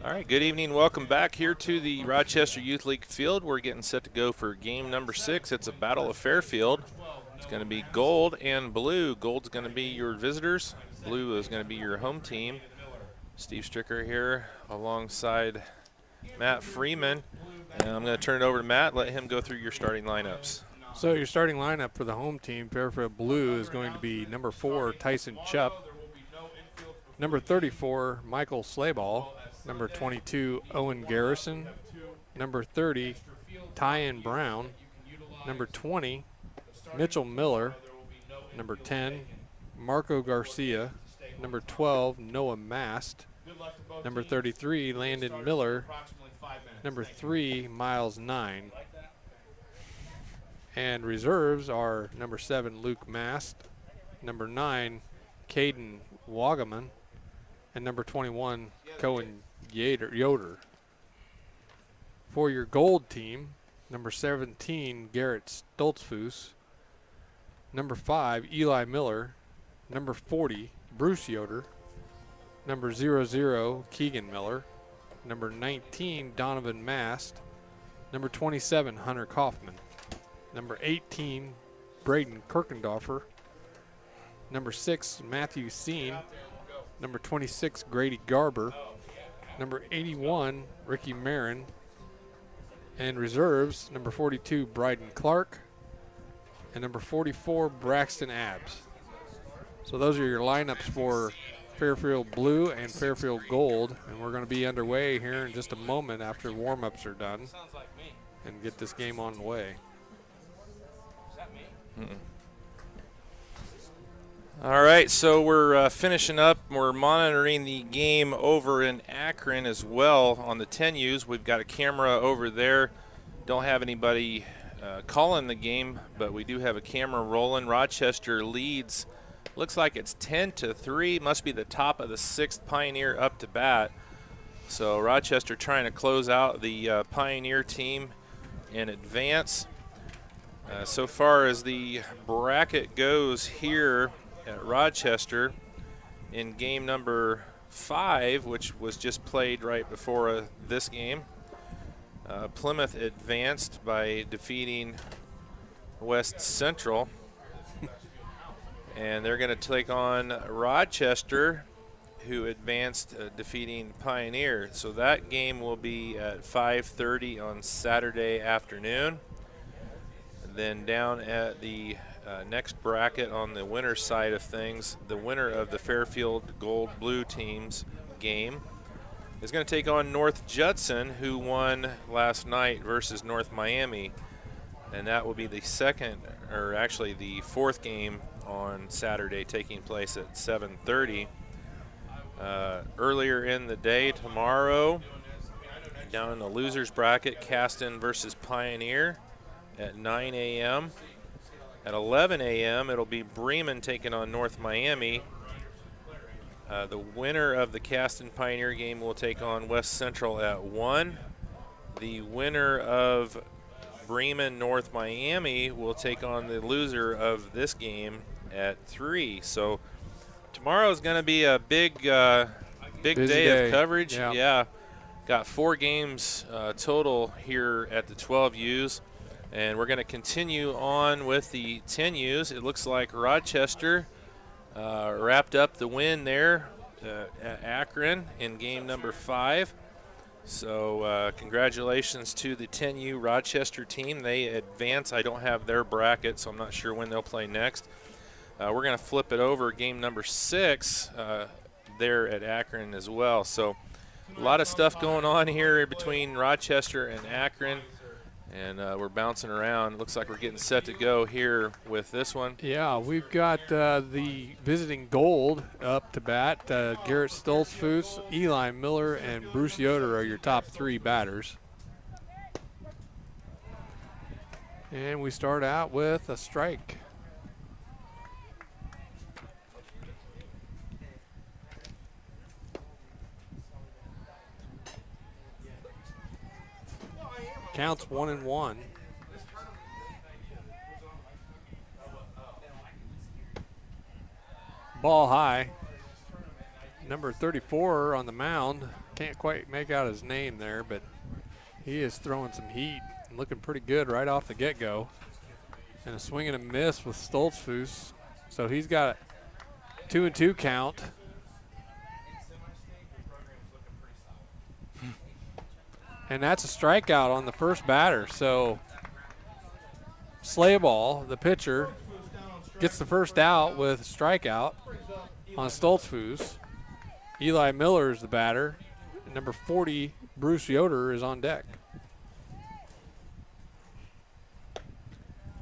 All right, good evening. Welcome back here to the Rochester Youth League field. We're getting set to go for game number 6. It's a battle of Fairfield. It's going to be gold and blue. Gold's going to be your visitors. Blue is going to be your home team. Steve Stricker here alongside Matt Freeman. And I'm going to turn it over to Matt, let him go through your starting lineups. So your starting lineup for the home team, Fairfield Blue, is going to be number 4, Tyson Chupp, number 34, Michael Slayball, number 22, Owen Garrison, number 30, Tyan Brown, number 20, Mitchell Miller, number 10, Marco Garcia, number 12, Noah Mast, number 33, Landon Miller, number 3, Miles 9. And reserves are number 7, Luke Mast, number 9, Caden Wagaman, and number 21, Cohen Yoder. For your gold team, number 17, Garrett Stoltzfus, number 5, Eli Miller, number 40, Bruce Yoder, number 00, Keegan Miller, number 19, Donovan Mast, number 27, Hunter Kaufman, number 18, Braden Kirkendorfer, number 6, Matthew Seen, number 26, Grady Garber, number 81, Ricky Marin, and reserves, number 42, Bryden Clark, and number 44, Braxton Abbs. So those are your lineups for Fairfield Blue and Fairfield Gold, and we're going to be underway here in just a moment after warm-ups are done and get this game on the way. All right, so we're finishing up. We're monitoring the game over in Akron as well on the 10Us. We've got a camera over there. Don't have anybody calling the game, but we do have a camera rolling. Rochester leads. Looks like it's 10-3. Must be the top of the 6th Pioneer up to bat. So Rochester trying to close out the Pioneer team in advance. So far as the bracket goes here at Rochester in game number 5, which was just played right before this game, Plymouth advanced by defeating West Central. And they're going to take on Rochester, who advanced defeating Pioneer. So that game will be at 5:30 on Saturday afternoon. And then down at the next bracket on the winner's side of things, the winner of the Fairfield Gold Blue teams game is going to take on North Judson, who won last night versus North Miami. And that will be the second, or actually the 4th game on Saturday, taking place at 7:30. Earlier in the day tomorrow, down in the losers bracket, Caston versus Pioneer at 9 a.m. At 11 a.m., it'll be Bremen taking on North Miami. The winner of the Caston Pioneer game will take on West Central at 1. The winner of Bremen North Miami will take on the loser of this game at 3. So tomorrow is going to be a big day of coverage. Yeah. Got 4 games total here at the 12Us, and we're going to continue on with the 10Us. It looks like Rochester wrapped up the win there at Akron in game number 5. So congratulations to the 10U Rochester team. They advance. I don't have their bracket, so I'm not sure when they'll play next. We're going to flip it over game number 6 there at Akron as well. So a lot of stuff going on here between Rochester and Akron, and we're bouncing around. Looks like we're getting set to go here with this one. Yeah, we've got the visiting gold up to bat. Garrett Stoltzfus, Eli Miller, and Bruce Yoder are your top 3 batters. And we start out with a strike. Counts 1-1. Ball high. number 34 on the mound. Can't quite make out his name there, but he is throwing some heat and looking pretty good right off the get-go. And a swing and a miss with Stoltzfus. So he's got a 2-2 count. And that's a strikeout on the first batter. So Slayball, the pitcher, gets the first out with a strikeout on Stoltzfus. Eli Miller is the batter. And number 40, Bruce Yoder, is on deck.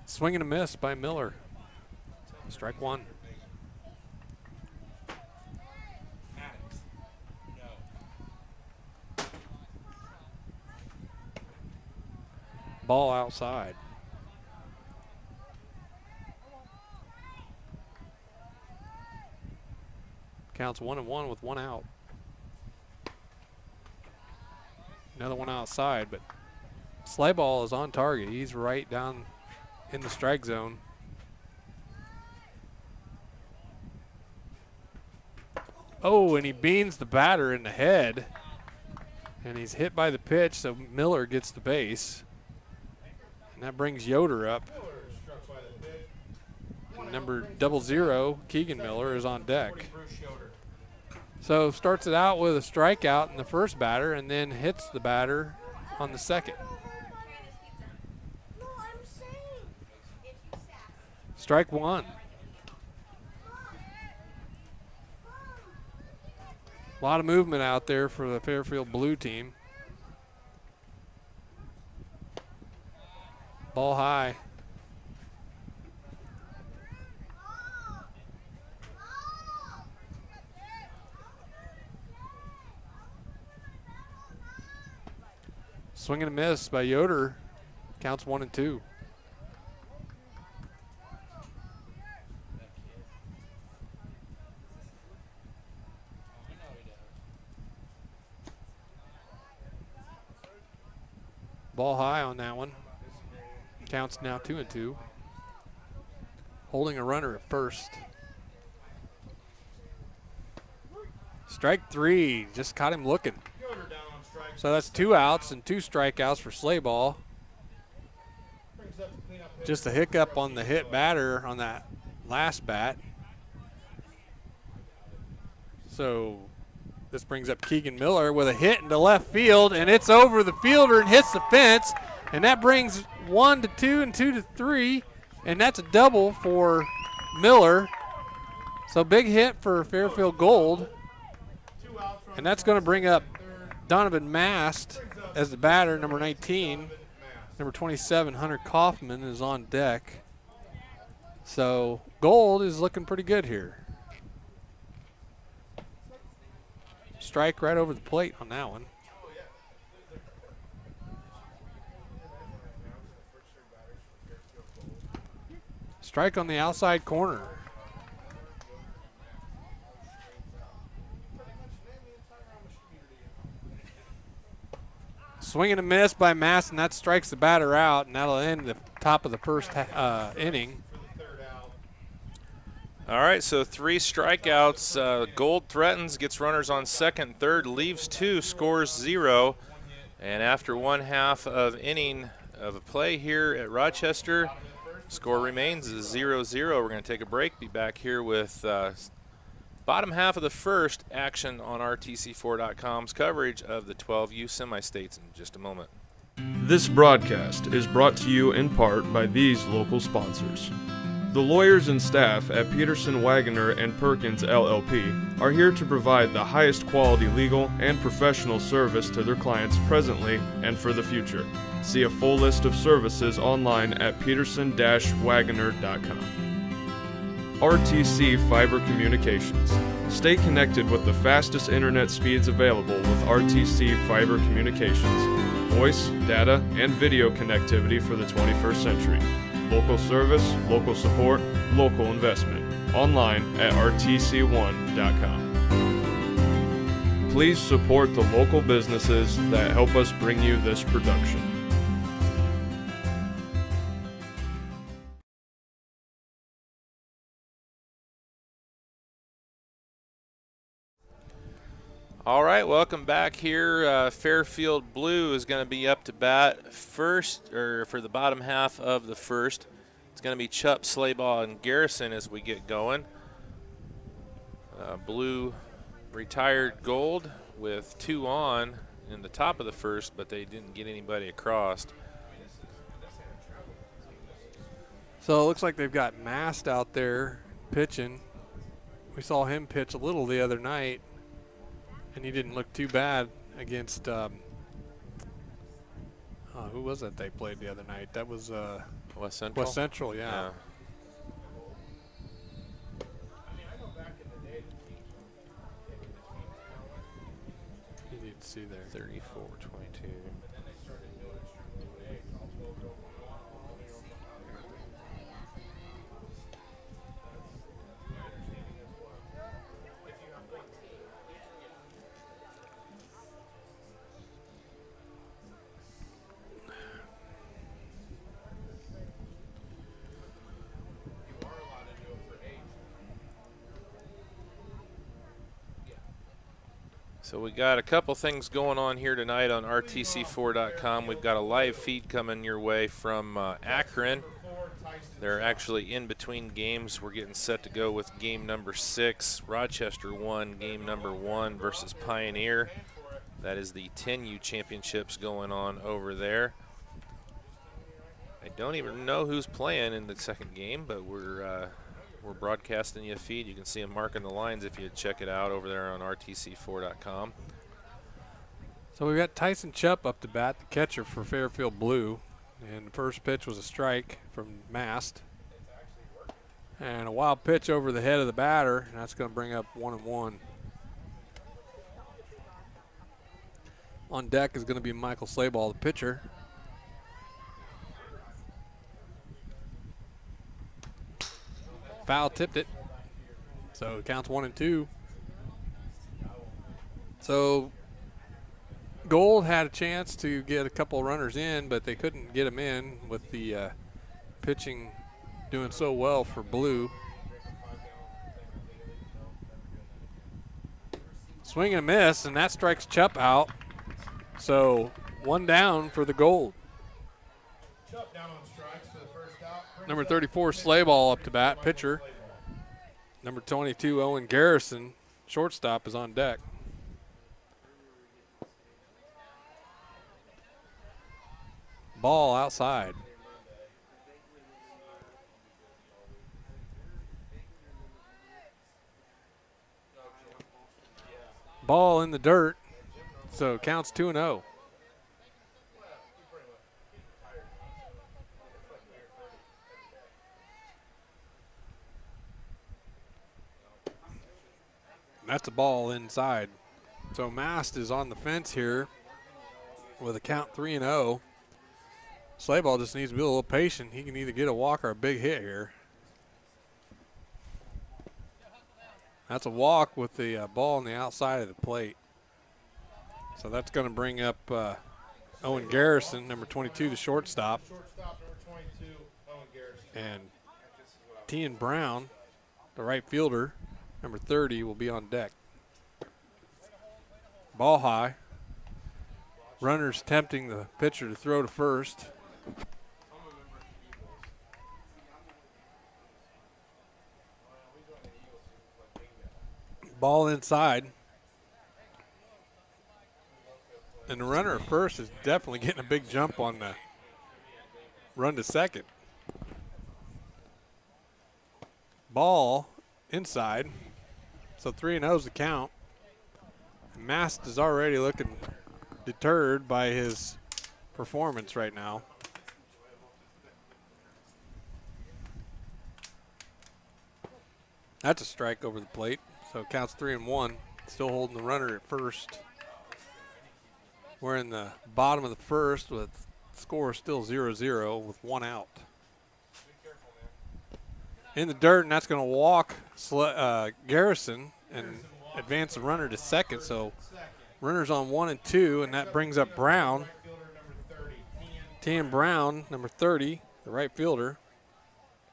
Swing and a miss by Miller. Strike one. Ball outside. Counts 1-1 with one out. Another one outside, but Slayball is on target. He's right down in the strike zone. Oh, and he beans the batter in the head. And he's hit by the pitch, so Miller gets the base. And that brings Yoder up. And number 00, Keegan Miller, is on deck. So starts it out with a strikeout in the first batter and then hits the batter on the second. Strike one. A lot of movement out there for the Fairfield blue team. Ball high. Swing and a miss by Yoder. Counts 1-2. Ball high on that one. Counts now 2-2. Holding a runner at first. Strike three. Just caught him looking. So that's 2 outs and 2 strikeouts for Slayball. Just a hiccup on the hit batter on that last bat. So this brings up Keegan Miller with a hit into left field, and it's over the fielder and hits the fence. And that brings 1-2 and 2-3, and that's a double for Miller. So big hit for Fairfield Gold. And that's going to bring up Donovan Mast as the batter, number 19. Number 27, Hunter Kaufman, is on deck. So Gold is looking pretty good here. Strike right over the plate on that one. Strike on the outside corner. Swing and a miss by Mass, and that strikes the batter out, and that'll end the top of the first inning. All right, so 3 strikeouts. Gold threatens, gets runners on second, third, leaves 2, scores 0. And after 1/2 of inning of play here at Rochester, score remains 0-0. We're going to take a break. Be back here with bottom half of the first action on RTC4.com's coverage of the 12U semi-states in just a moment. This broadcast is brought to you in part by these local sponsors. The lawyers and staff at Peterson, Wagoner & Perkins LLP are here to provide the highest quality legal and professional service to their clients presently and for the future. See a full list of services online at peterson-wagoner.com. RTC Fiber Communications. Stay connected with the fastest internet speeds available with RTC Fiber Communications. Voice, data, and video connectivity for the 21st century. Local service, local support, local investment. Online at rtc1.com. Please support the local businesses that help us bring you this production. All right, welcome back here. Fairfield Blue is going to be up to bat first, or for the bottom half of the first. It's going to be Chupp, Slaybaugh, and Garrison as we get going. Blue retired Gold with 2 on in the top of the first, but they didn't get anybody across. So it looks like they've got Mast out there pitching. We saw him pitch a little the other night, and he didn't look too bad against who was that they played the other night? That was West Central. West Central, yeah. You need to see there. 34-22. So we got a couple things going on here tonight on RTC4.com. We've got a live feed coming your way from Akron. They're actually in between games. We're getting set to go with game number 6. Rochester won game number 1 versus Pioneer. That is the 10U championships going on over there. I don't even know who's playing in the second game, but we're broadcasting you a feed. You can see them marking the lines if you check it out over there on RTC4.com. So we've got Tyson Chupp up to bat, the catcher for Fairfield Blue. And the first pitch was a strike from Mast. And a wild pitch over the head of the batter, and that's going to bring up 1-1. On deck is going to be Michael Slaybaugh, the pitcher. Foul tipped it. So it counts 1-2. So Gold had a chance to get a couple runners in, but they couldn't get them in with the pitching doing so well for Blue. Swing and a miss, and that strikes Chupp out. So 1 down for the Gold. Number 34, Slaybaugh up to bat, pitcher. Number 22, Owen Garrison, shortstop, is on deck. Ball outside. Ball in the dirt, so it counts 2-0. That's a ball inside. So Mast is on the fence here with a count 3-0. Slaybaugh just needs to be a little patient. He can either get a walk or a big hit here. That's a walk with the ball on the outside of the plate. So that's going to bring up Owen Garrison, number 22, the shortstop. And Tian Brown, the right fielder, number 30, will be on deck. Ball high. Runners tempting the pitcher to throw to first. Ball inside. And the runner at first is definitely getting a big jump on the run to second. Ball inside. So 3-0 is the count. Mast is already looking deterred by his performance right now. That's a strike over the plate. So it counts 3-1. Still holding the runner at first. We're in the bottom of the first with score still 0-0 with 1 out. In the dirt, and that's going to walk Garrison and advance the runner to second. So runners on 1 and 2, and that brings up Brown. Tian Brown, number 30, the right fielder,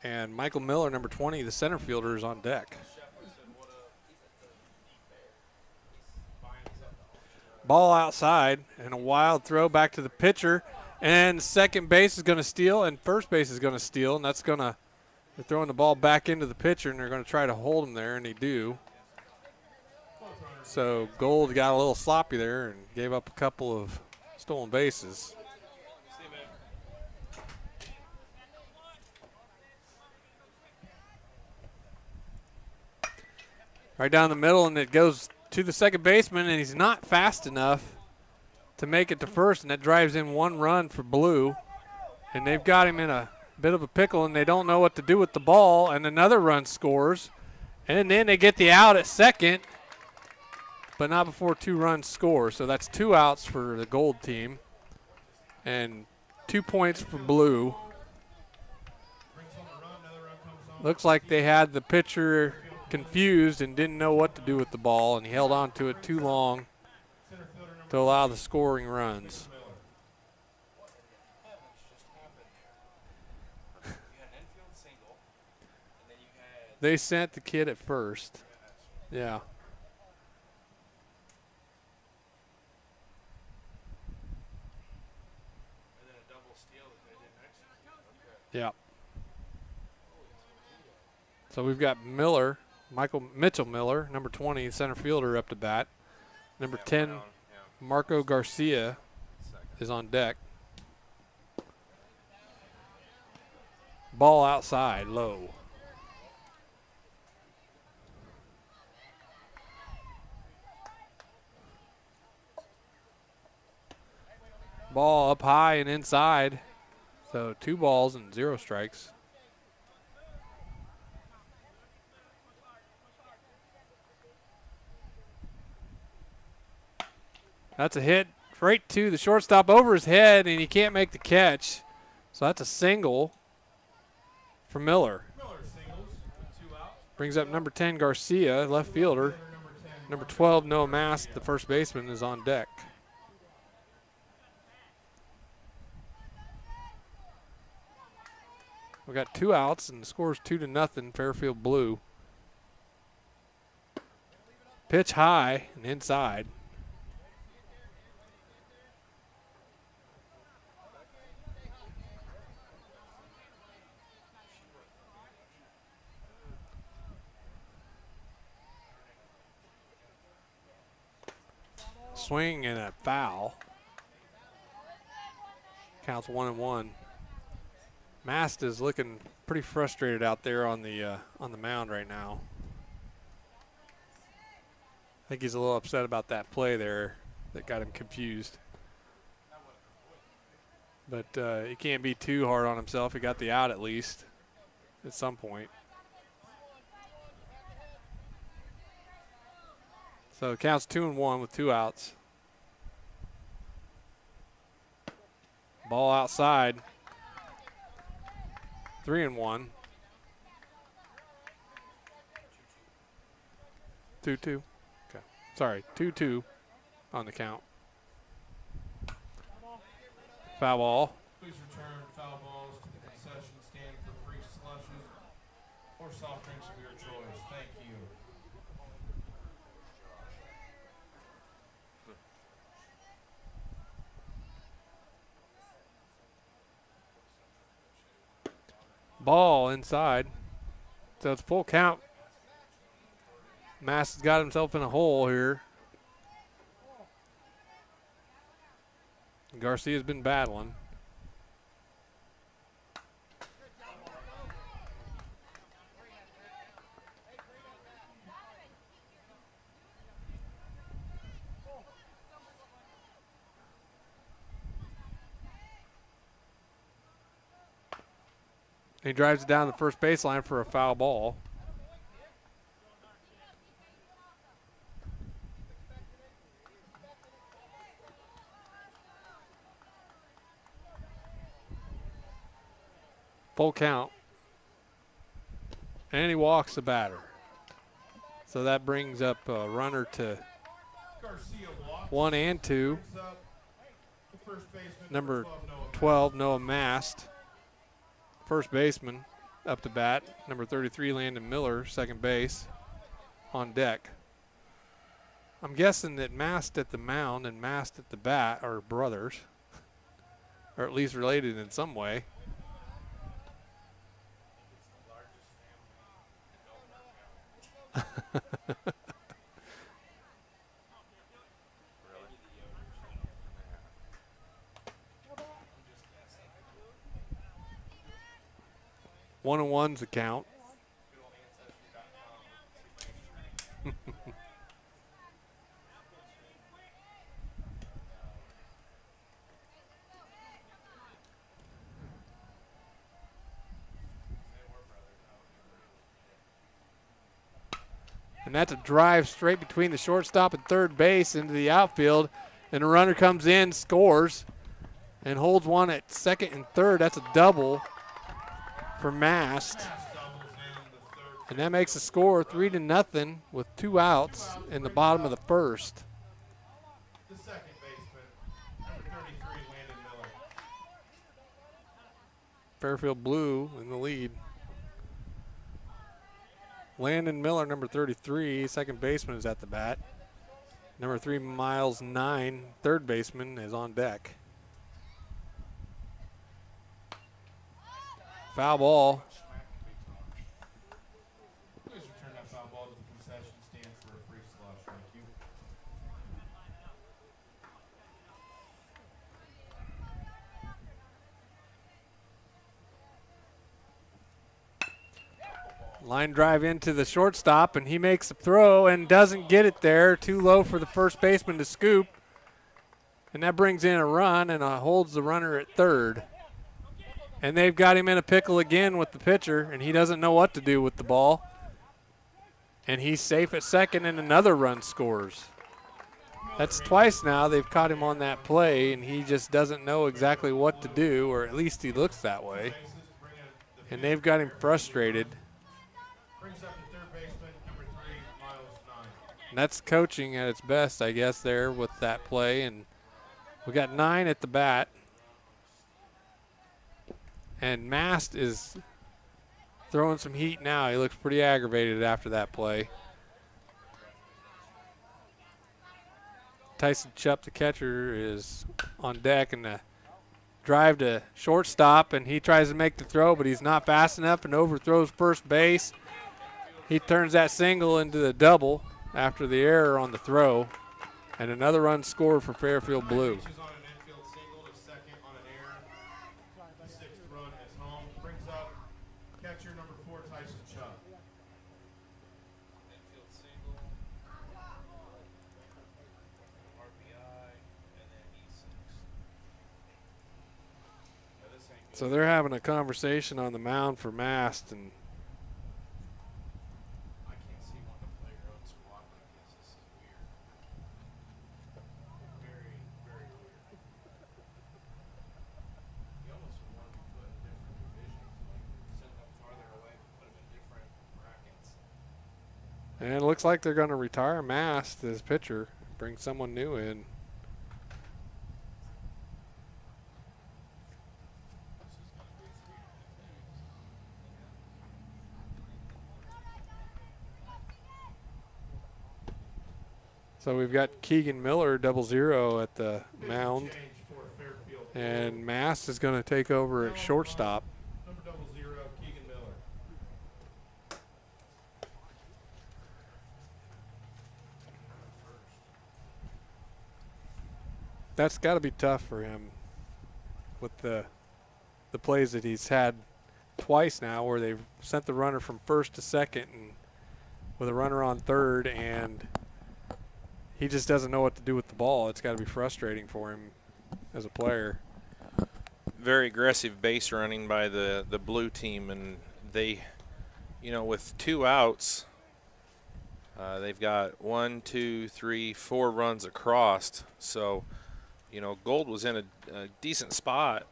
and Michael Miller, number 20, the center fielder, is on deck. Ball outside, and a wild throw back to the pitcher. And second base is going to steal, and first base is going to steal, and that's going to – they're throwing the ball back into the pitcher, and they're going to try to hold him there, and they do. So Gold got a little sloppy there and gave up a couple of stolen bases. Right down the middle, and it goes to the second baseman, and he's not fast enough to make it to first, and that drives in one run for Blue. And they've got him in a bit of a pickle, and they don't know what to do with the ball, and another run scores. And then they get the out at second, but not before 2 runs score. So that's 2 outs for the Gold team and 2 points for Blue. Looks like they had the pitcher confused and didn't know what to do with the ball, and he held on to it too long to allow the scoring runs. They sent the kid at first. Yeah. Yeah. So we've got Miller, Mitchell Miller, number 20, center fielder, up to bat. Number 10, Marco Garcia is on deck. Ball outside, low. Ball up high and inside. So 2 balls and 0 strikes. That's a hit right to the shortstop over his head, and he can't make the catch. So that's a single for Miller. Brings up number 10, Garcia, left fielder. Number 12, Noah Mast, the first baseman, is on deck. We got 2 outs, and the score is 2-0, Fairfield Blue. Pitch high and inside. Swing and a foul. Counts 1-1. Mast is looking pretty frustrated out there on the mound right now. I think he's a little upset about that play there that got him confused. But he can't be too hard on himself. He got the out at least at some point. So it counts 2-1 with 2 outs. Ball outside. 3-1. 2-2. Okay. Sorry, 2-2 on the count. Foul ball. Please return foul balls to the concession stand for free slushes or soft drinks of your choice. Thank you. Ball inside. So it's full count. Mast has got himself in a hole here. Garcia's been battling. He drives it down the first baseline for a foul ball. Full count. And he walks the batter. So that brings up a runner to 1 and 2. Number 12, Noah Mast, first baseman, up to bat. Number 33, Landon Miller, second base, on deck. I'm guessing that Mast at the mound and Mast at the bat are brothers, or at least related in some way. One and one's the count. And that's a drive straight between the shortstop and third base into the outfield. And the runner comes in, scores, and holds one at second and third. That's a double for Mast. And that makes the score 3-0 with 2 outs in the bottom of the first. The second baseman, number 33, Landon Miller. Fairfield Blue in the lead. Landon Miller, number 33, second baseman, is at the bat. Number 3, Miles 9, third baseman, is on deck. Foul ball. Please return that foul ball to the concession stand for a free slush. Thank you. Line drive into the shortstop, and he makes a throw and doesn't get it there. Too low for the first baseman to scoop. And that brings in a run and holds the runner at third. And they've got him in a pickle again with the pitcher, and he doesn't know what to do with the ball. And he's safe at second, and another run scores. That's twice now they've caught him on that play, and he just doesn't know exactly what to do, or at least he looks that way. And they've got him frustrated. Brings up the third baseman, number 3, Miles 9. And that's coaching at its best, I guess, there with that play. And we got 9 at the bat. And Mast is throwing some heat now. He looks pretty aggravated after that play. Tyson Chupp, the catcher, is on deck, and the drive to shortstop, and he tries to make the throw, but he's not fast enough and overthrows first base. He turns that single into the double after the error on the throw, and another run scored for Fairfield Blue. Reaches on an infield single to second on an error. The 6th run is home. Brings up catcher number 4, Tyson Chubb. Infield single, RBI, and then E6. So they're having a conversation on the mound for Mast, and I can't see one to play your own squad like this. This is weird. Very, very weird. You almost would want to put in different divisions, like send them farther away, put them in different brackets. and it looks like they're going to retire Mast as pitcher, bring someone new in. So we've got Keegan Miller, 0-0 at the mound, Change for Fairfield. and Mast is going to take over at shortstop. Number 00, Keegan Miller. That's got to be tough for him with the plays that he's had twice now, where they've sent the runner from first to second and with a runner on third, and he just doesn't know what to do with the ball. It's got to be frustrating for him as a player. Very aggressive base running by the blue team, and they, with 2 outs, they've got 1, 2, 3, 4 runs across. So, Gold was in a decent spot.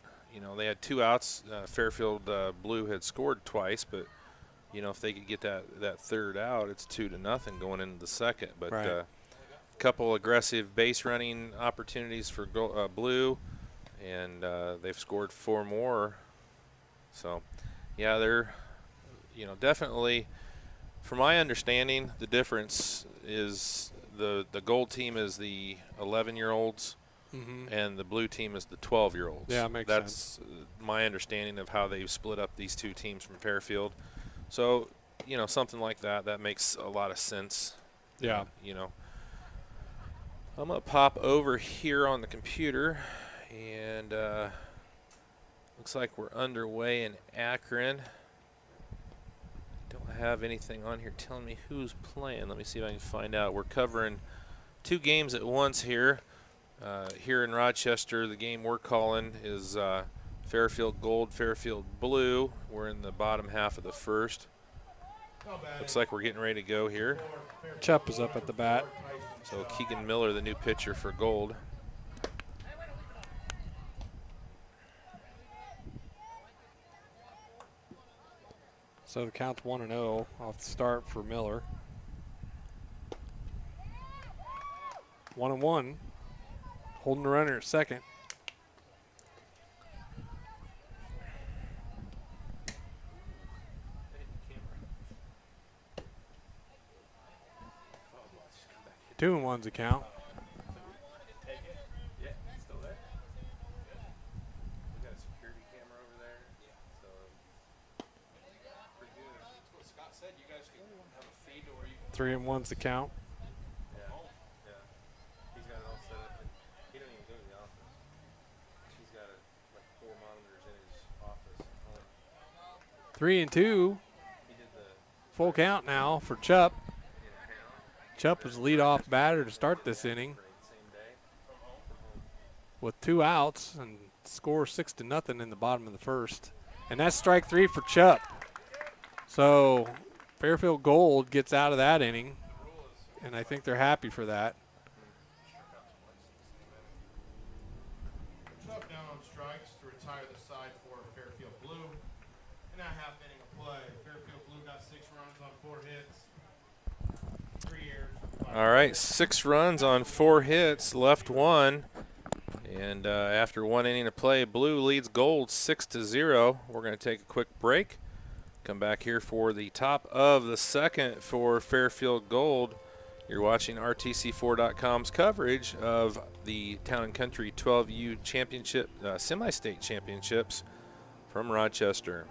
They had 2 outs. Fairfield Blue had scored twice, but if they could get that third out, it's 2-0 going into the second. But Right. Couple aggressive base running opportunities for Blue, and they've scored 4 more. So, yeah, they're, definitely, from my understanding, the difference is the gold team is the 11-year-olds, and the blue team is the 12-year-olds. Yeah, makes sense. That's my understanding of how they've split up these two teams from Fairfield. So, you know, something like that makes a lot of sense. Yeah. You know, I'm going to pop over here on the computer, and looks like we're underway in Akron. Don't have anything on here telling me who's playing. Let me see if I can find out. We're covering 2 games at once here. Here in Rochester, the game we're calling is Fairfield Gold, Fairfield Blue. We're in the bottom half of the first. Looks like we're getting ready to go here. Chupp is up at the bat. So Keegan Miller, the new pitcher for Gold. So the count's 1-0 off the start for Miller. 1-1. Holding the runner at second. Two and one's the count. Three and one's the count. He's got it all set up. He don't even go to the office. He's got like 4 monitors in his office. 3-2. Full count now for Chupp. Chupp was the leadoff batter to start this inning with 2 outs and score 6-0 in the bottom of the first. And that's strike 3 for Chupp. So Fairfield Gold gets out of that inning, and I think they're happy for that. Chubb down on strikes to retire the side for Fairfield Blue. In that half inning of play, Fairfield Blue got 6 runs on 4 hits, 3 errors. All right, 6 runs on 4 hits, left 1. And after 1 inning of play, Blue leads Gold 6-0. We're going to take a quick break. Come back here for the top of the second for Fairfield Gold. You're watching RTC4.com's coverage of the Town and Country 12U Championship, Semi-State Championships from Rochester.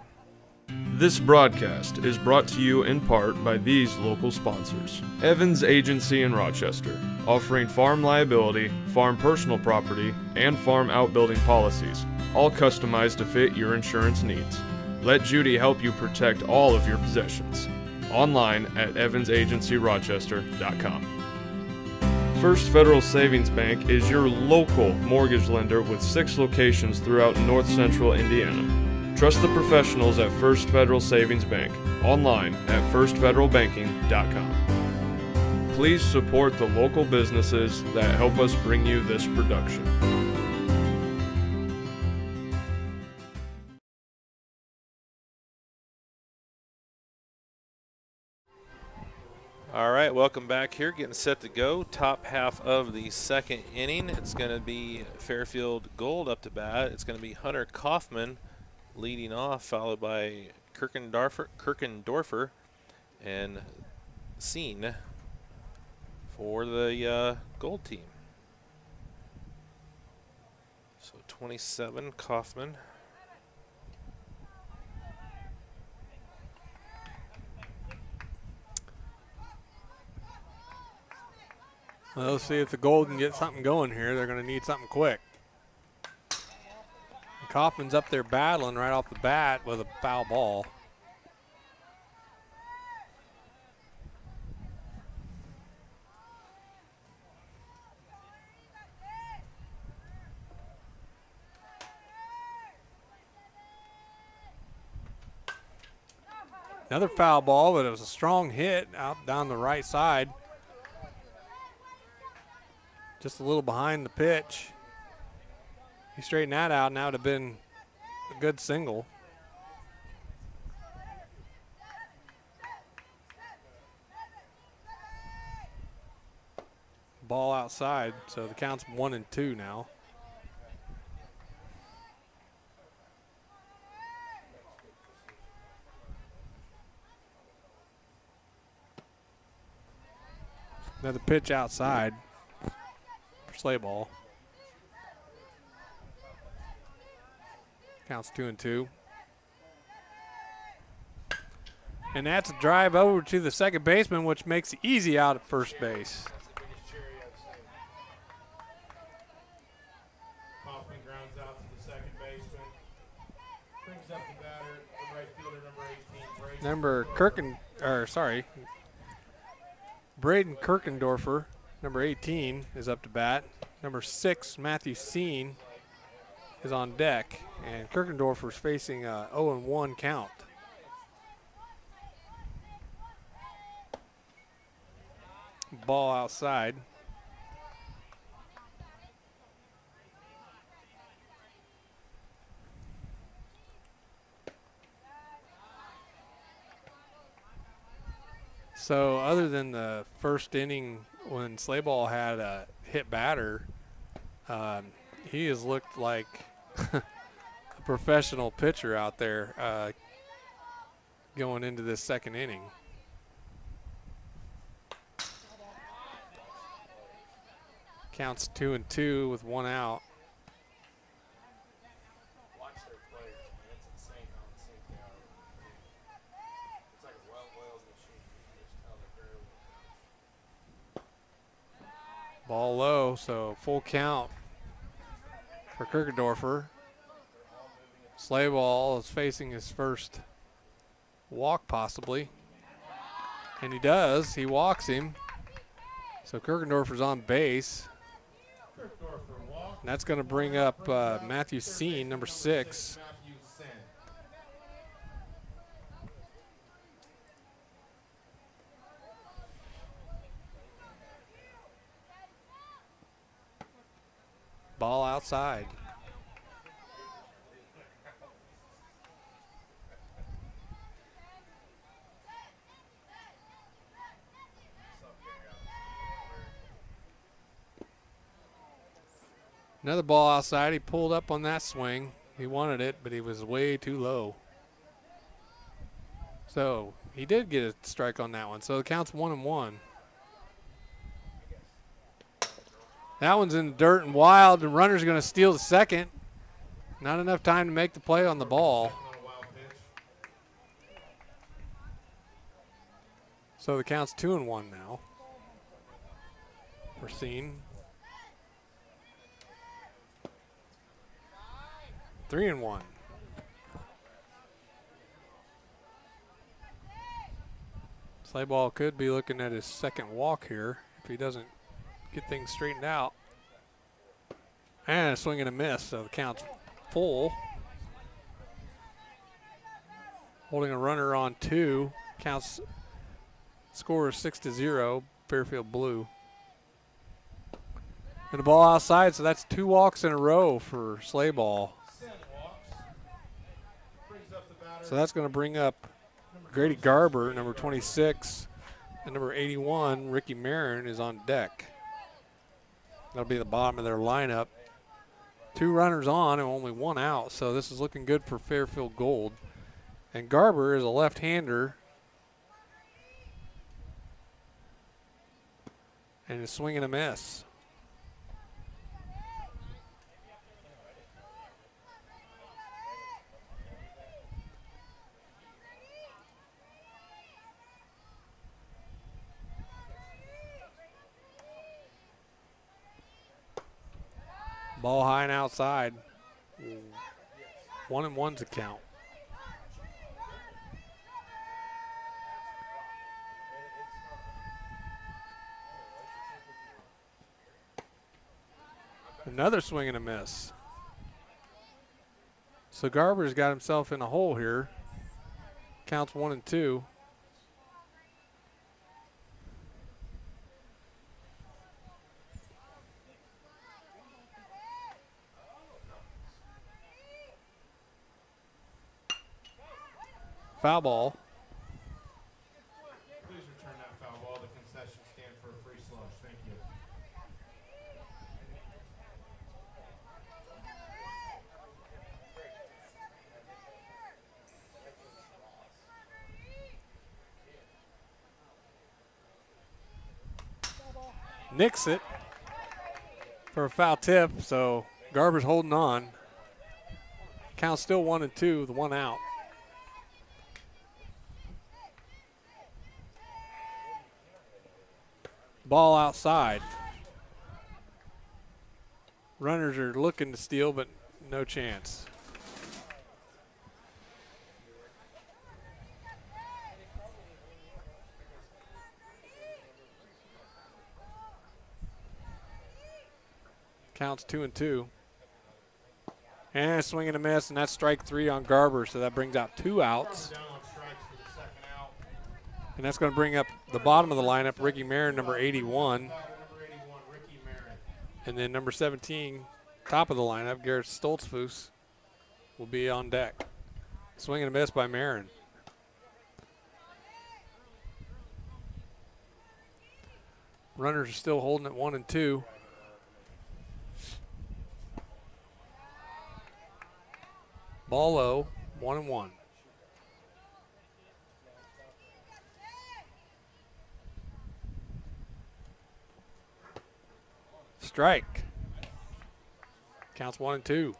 This broadcast is brought to you in part by these local sponsors. Evans Agency in Rochester, offering farm liability, farm personal property, and farm outbuilding policies, all customized to fit your insurance needs. Let Judy help you protect all of your possessions. Online at evansagencyrochester.com. First Federal Savings Bank is your local mortgage lender with 6 locations throughout north central Indiana. Trust the professionals at First Federal Savings Bank. Online at firstfederalbanking.com. Please support the local businesses that help us bring you this production. All right, welcome back here. Getting set to go. Top half of the second inning. It's going to be Fairfield Gold up to bat. It's going to be Hunter Kaufman leading off, followed by Kirkendorfer and Scene for the Gold team. So 27, Kaufman. Well, let's see if the Gold can get something going here. They're going to need something quick. Kaufman's up there battling right off the bat with a foul ball. Another foul ball, but it was a strong hit out down the right side. Just a little behind the pitch. He straightened that out, and that would have been a good single. Ball outside, so the count's 1-2 now. Another pitch outside for Slay ball. Counts 2-2. And that's a drive over to the second baseman, which makes it easy out at first base. Kaufman grounds out to the second baseman. Brings up the batter, the right fielder, number 18. Braden Kirkendorfer, number 18, is up to bat. Number 6, Matthew Seen, is on deck. And Kirkendorfer's facing a 0-1 count. Ball outside. So other than the first inning when Slayball had a hit batter, he has looked like a professional pitcher out there going into this second inning. Counts 2-2 with 1 out. Watch their players, man. It's insane how in sync they are. It's like a well-oiled machine. You can just tell they're very well coached. Ball low, so full count for Kirkendorfer. Slayball is facing his first walk possibly. And he does. He walks him. So Kirkendorfer's on base. And that's going to bring up Matthew Seen, number 6. Ball outside. Another ball outside. He pulled up on that swing. He wanted it, but he was way too low. So he did get a strike on that one. So it counts 1-1. That one's in the dirt and wild. The runner's going to steal the second. Not enough time to make the play on the ball. So the count's 2-1 now. We're seeing 3-1. Slayball could be looking at his second walk here if he doesn't get things straightened out. And a swing and a miss, so the count's full. Holding a runner on 2. Counts score is 6-0, Fairfield Blue. And the ball outside, so that's 2 walks in a row for Slayball. So that's going to bring up Grady Garber, number 26, and number 81, Ricky Marin, is on deck. That'll be the bottom of their lineup. 2 runners on and only 1 out, so this is looking good for Fairfield Gold. And Garber is a left-hander. And a swing and a miss. Ball high and outside. 1-1's a count. Another swing and a miss. So Garber's got himself in a hole here. Counts 1-2. Foul ball. Please return that foul ball to the concession stand for a free slush. Thank you. nicks it for a foul tip, so Garber's holding on. Count still 1-2 with 1 out. Ball outside. Runners are looking to steal, but no chance. Counts 2-2. And a swing and a miss, and that's strike 3 on Garber, so that brings out 2 outs. And that's going to bring up the bottom of the lineup, Ricky Marin, number 81. And then number 17, top of the lineup, Garrett Stoltzfus, will be on deck. Swing and a miss by Marin. Runners are still holding at 1-2. Ball low, 1-1. Strike. Counts 1-2.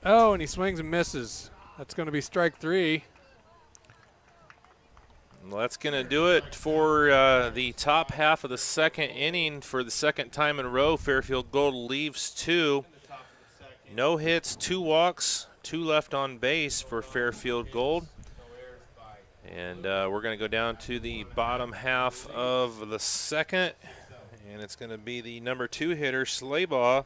Oh, and he swings and misses. That's going to be strike 3. Well, that's going to do it for the top half of the second inning. For the second time in a row, Fairfield Gold leaves 2. No hits, 2 walks, 2 left on base for Fairfield Gold. And we're going to go down to the bottom half of the second. And it's going to be the number 2 hitter, Slaybaugh,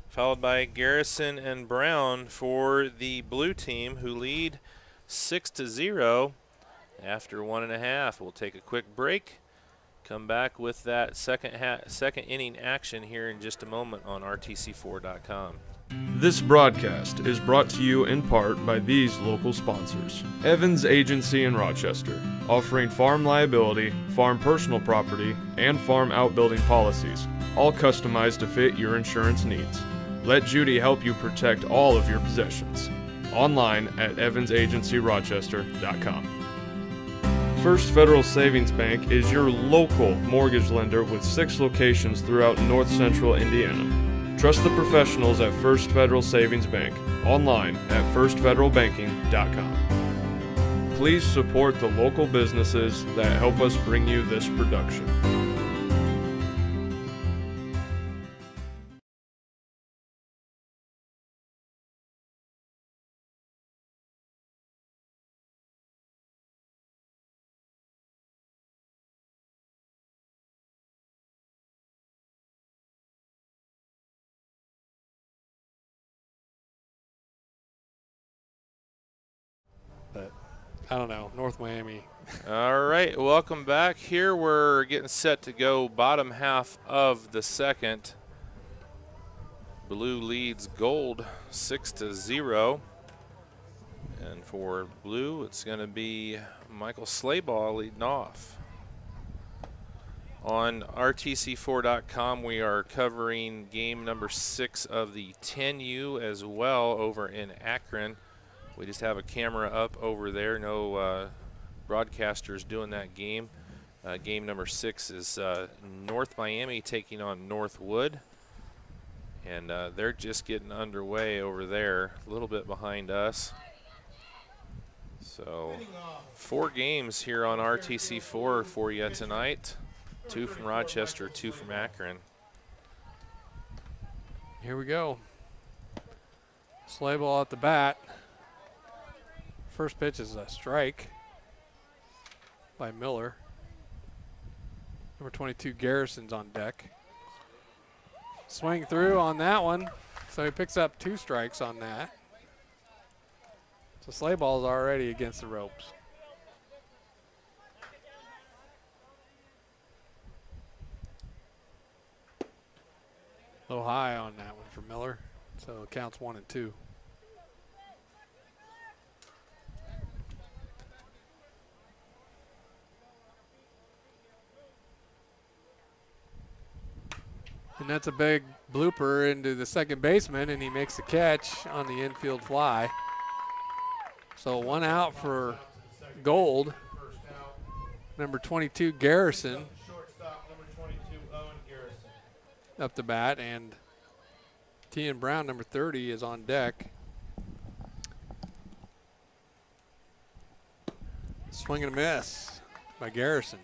followed by Garrison and Brown for the blue team, who lead 6-0 after 1.5. We'll take a quick break, come back with that second inning action here in just a moment on RTC4.com. This broadcast is brought to you in part by these local sponsors. Evans Agency in Rochester, offering farm liability, farm personal property, and farm outbuilding policies, all customized to fit your insurance needs. Let Judy help you protect all of your possessions. Online at evansagencyrochester.com. First Federal Savings Bank is your local mortgage lender with 6 locations throughout north central Indiana. Trust the professionals at First Federal Savings Bank, online at firstfederalbanking.com. Please support the local businesses that help us bring you this production. But I don't know, North Miami. All right, welcome back. Here we're getting set to go bottom half of the second. Blue leads Gold 6-0. And for Blue, it's going to be Michael Slaybaugh leading off. On RTC4.com, we are covering game number 6 of the 10U as well over in Akron. We just have a camera up over there. No broadcasters doing that game. Game number 6 is North Miami taking on Northwood. And they're just getting underway over there, a little bit behind us. So 4 games here on RTC4 for you tonight. 2 from Rochester, 2 from Akron. Here we go. Slaybaugh at the bat. First pitch is a strike by Miller. Number 22, Garrison's on deck. Swing through on that one. So he picks up 2 strikes on that. So Slayball's already against the ropes. A little high on that one for Miller. So it counts 1-2. And that's a big blooper into the second baseman, and he makes the catch on the infield fly. So 1 out for Gold. First out. Number 22, Garrison, Shortstop number 22, Owen Garrison. up to bat, and Tian Brown, number 30, is on deck. Swing and a miss by Garrison.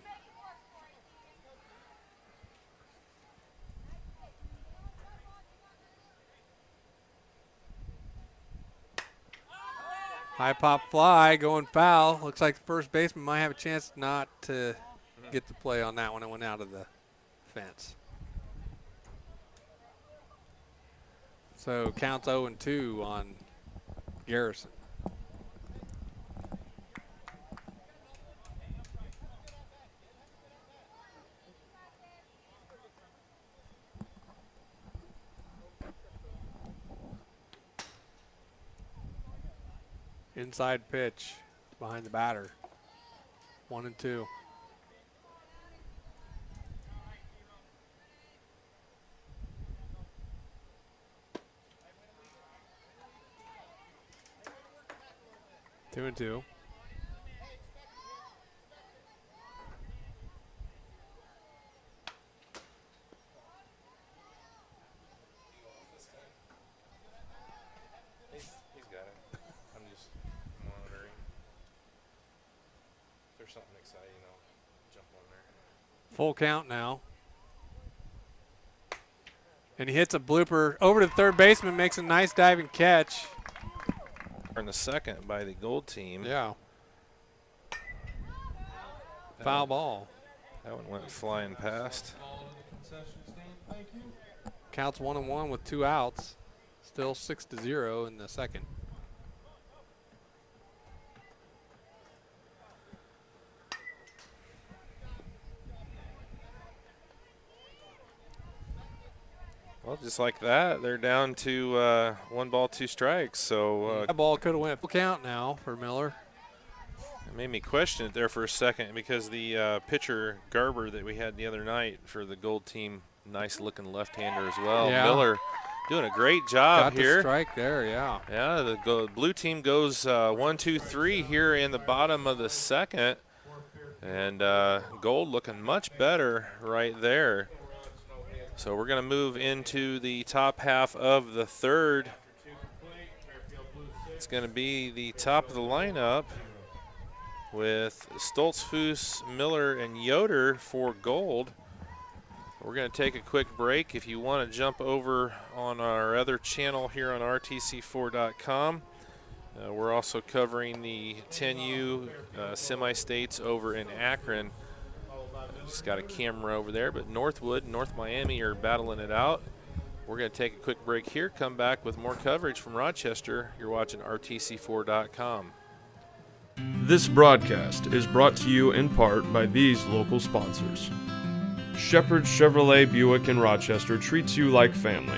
High pop fly going foul. Looks like the first baseman might have a chance not to get the play on that one. It went out of the fence. So counts 0-2 on Garrison. Inside pitch behind the batter. 1-2. Two and two. He's got it. I'm just monitoring. If there's something exciting, I'll jump on there. Full count now. And he hits a blooper over to the third baseman, makes a nice diving catch. In the second by the Gold team. Yeah. Foul ball. That one went flying past. Thank you. Counts 1-1 with 2 outs. Still 6-0 in the second. Well, just like that, they're down to 1 ball, 2 strikes. So That ball could have went full count now for Miller. it made me question it there for a second because the pitcher Garber that we had the other night for the Gold team, nice looking left-hander as well. Yeah. Miller doing a great job Got here. the strike there, yeah. Yeah, the blue team goes 1, 2, 3 here in the bottom of the second. And Gold looking much better right there. So we're going to move into the top half of the third. It's going to be the top of the lineup with Stoltzfus, Miller, and Yoder for Gold. We're going to take a quick break. If you want to jump over on our other channel here on RTC4.com, we're also covering the 10U semi-states over in Akron. Just got a camera over there, but Northwood, North Miami are battling it out. We're going to take a quick break here, come back with more coverage from Rochester. You're watching RTC4.com. This broadcast is brought to you in part by these local sponsors. Shepherd's Chevrolet Buick in Rochester treats you like family.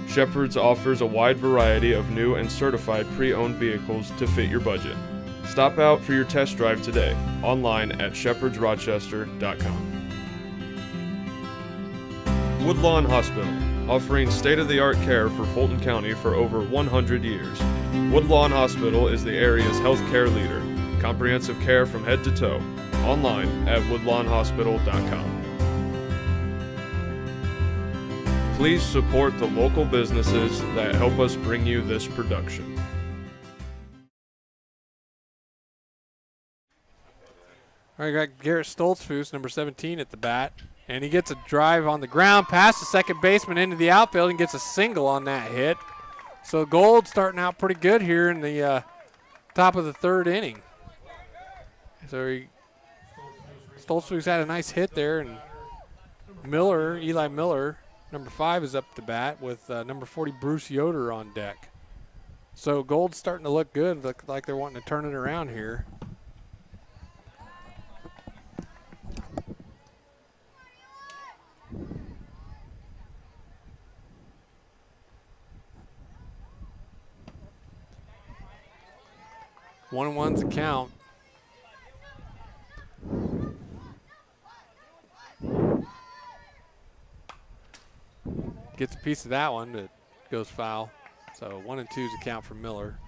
Shepherd's offers a wide variety of new and certified pre-owned vehicles to fit your budget. Stop out for your test drive today, online at shepherdsrochester.com. Woodlawn Hospital, offering state-of-the-art care for Fulton County for over 100 years. Woodlawn Hospital is the area's healthcare leader. Comprehensive care from head to toe. Online at woodlawnhospital.com. Please support the local businesses that help us bring you this production. All right, got Garrett Stoltzfus, number 17, at the bat. And he gets a drive on the ground past the second baseman into the outfield and gets a single on that hit. So Gold starting out pretty good here in the top of the third inning. So Stoltzfus had a nice hit there, and Miller, Eli Miller, number 5, is up to bat with number 40, Bruce Yoder, on deck. So Gold's starting to look good, look like they're wanting to turn it around here. One and one's a count. Gets a piece of that one, but goes foul. So 1 and 2's a count for Miller.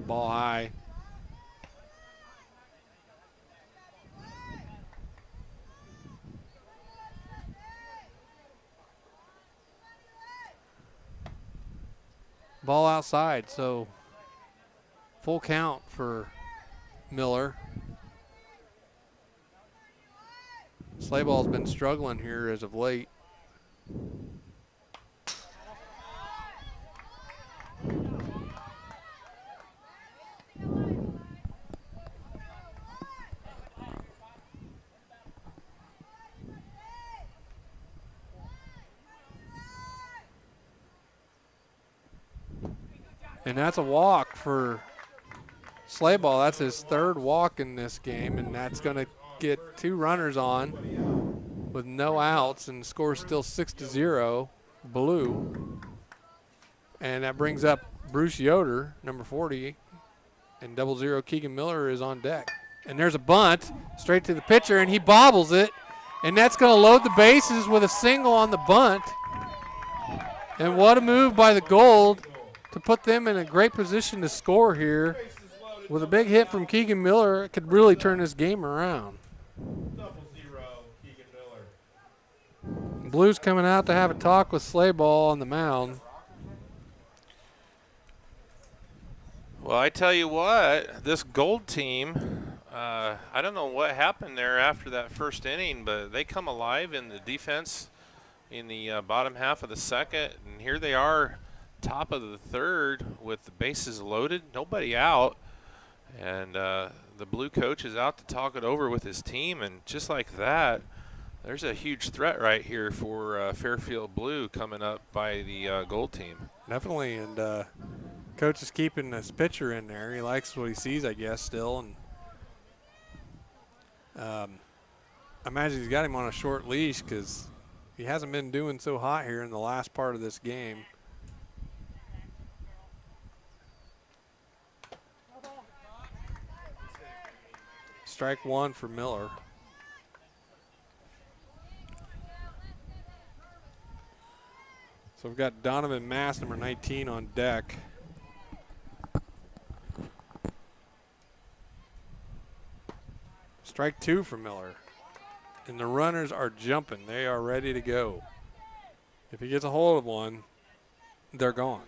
ball high. Ball outside, so full count for Miller. Slayball's been struggling here as of late. And that's a walk for Slayball. That's his third walk in this game, and that's going to get 2 runners on with no outs, and the score's still 6-0, Blue. And that brings up Bruce Yoder, number 40, and 00 Keegan Miller is on deck. And there's a bunt straight to the pitcher, and he bobbles it, and that's going to load the bases with a single on the bunt. And what a move by the Gold to put them in a great position to score here. With a big hit from Keegan Miller, it could really turn this game around. 0 Keegan Miller. Blues coming out to have a talk with Slayball on the mound. Well, I tell you what, this Gold team, I don't know what happened there after that first inning, but they come alive in the defense in the bottom half of the second, and here they are, top of the third with the bases loaded, nobody out, and the Blue coach is out to talk it over with his team, and just like that, there's a huge threat right here for Fairfield Blue coming up by the Gold team. Definitely, and coach is keeping this pitcher in there. He likes what he sees, I guess, still, and I imagine he's got him on a short leash because he hasn't been doing so hot here in the last part of this game. Strike 1 for Miller. So we've got Donovan Mass, number 19, on deck. Strike 2 for Miller. And the runners are jumping. They are ready to go. If he gets a hold of one, they're gone.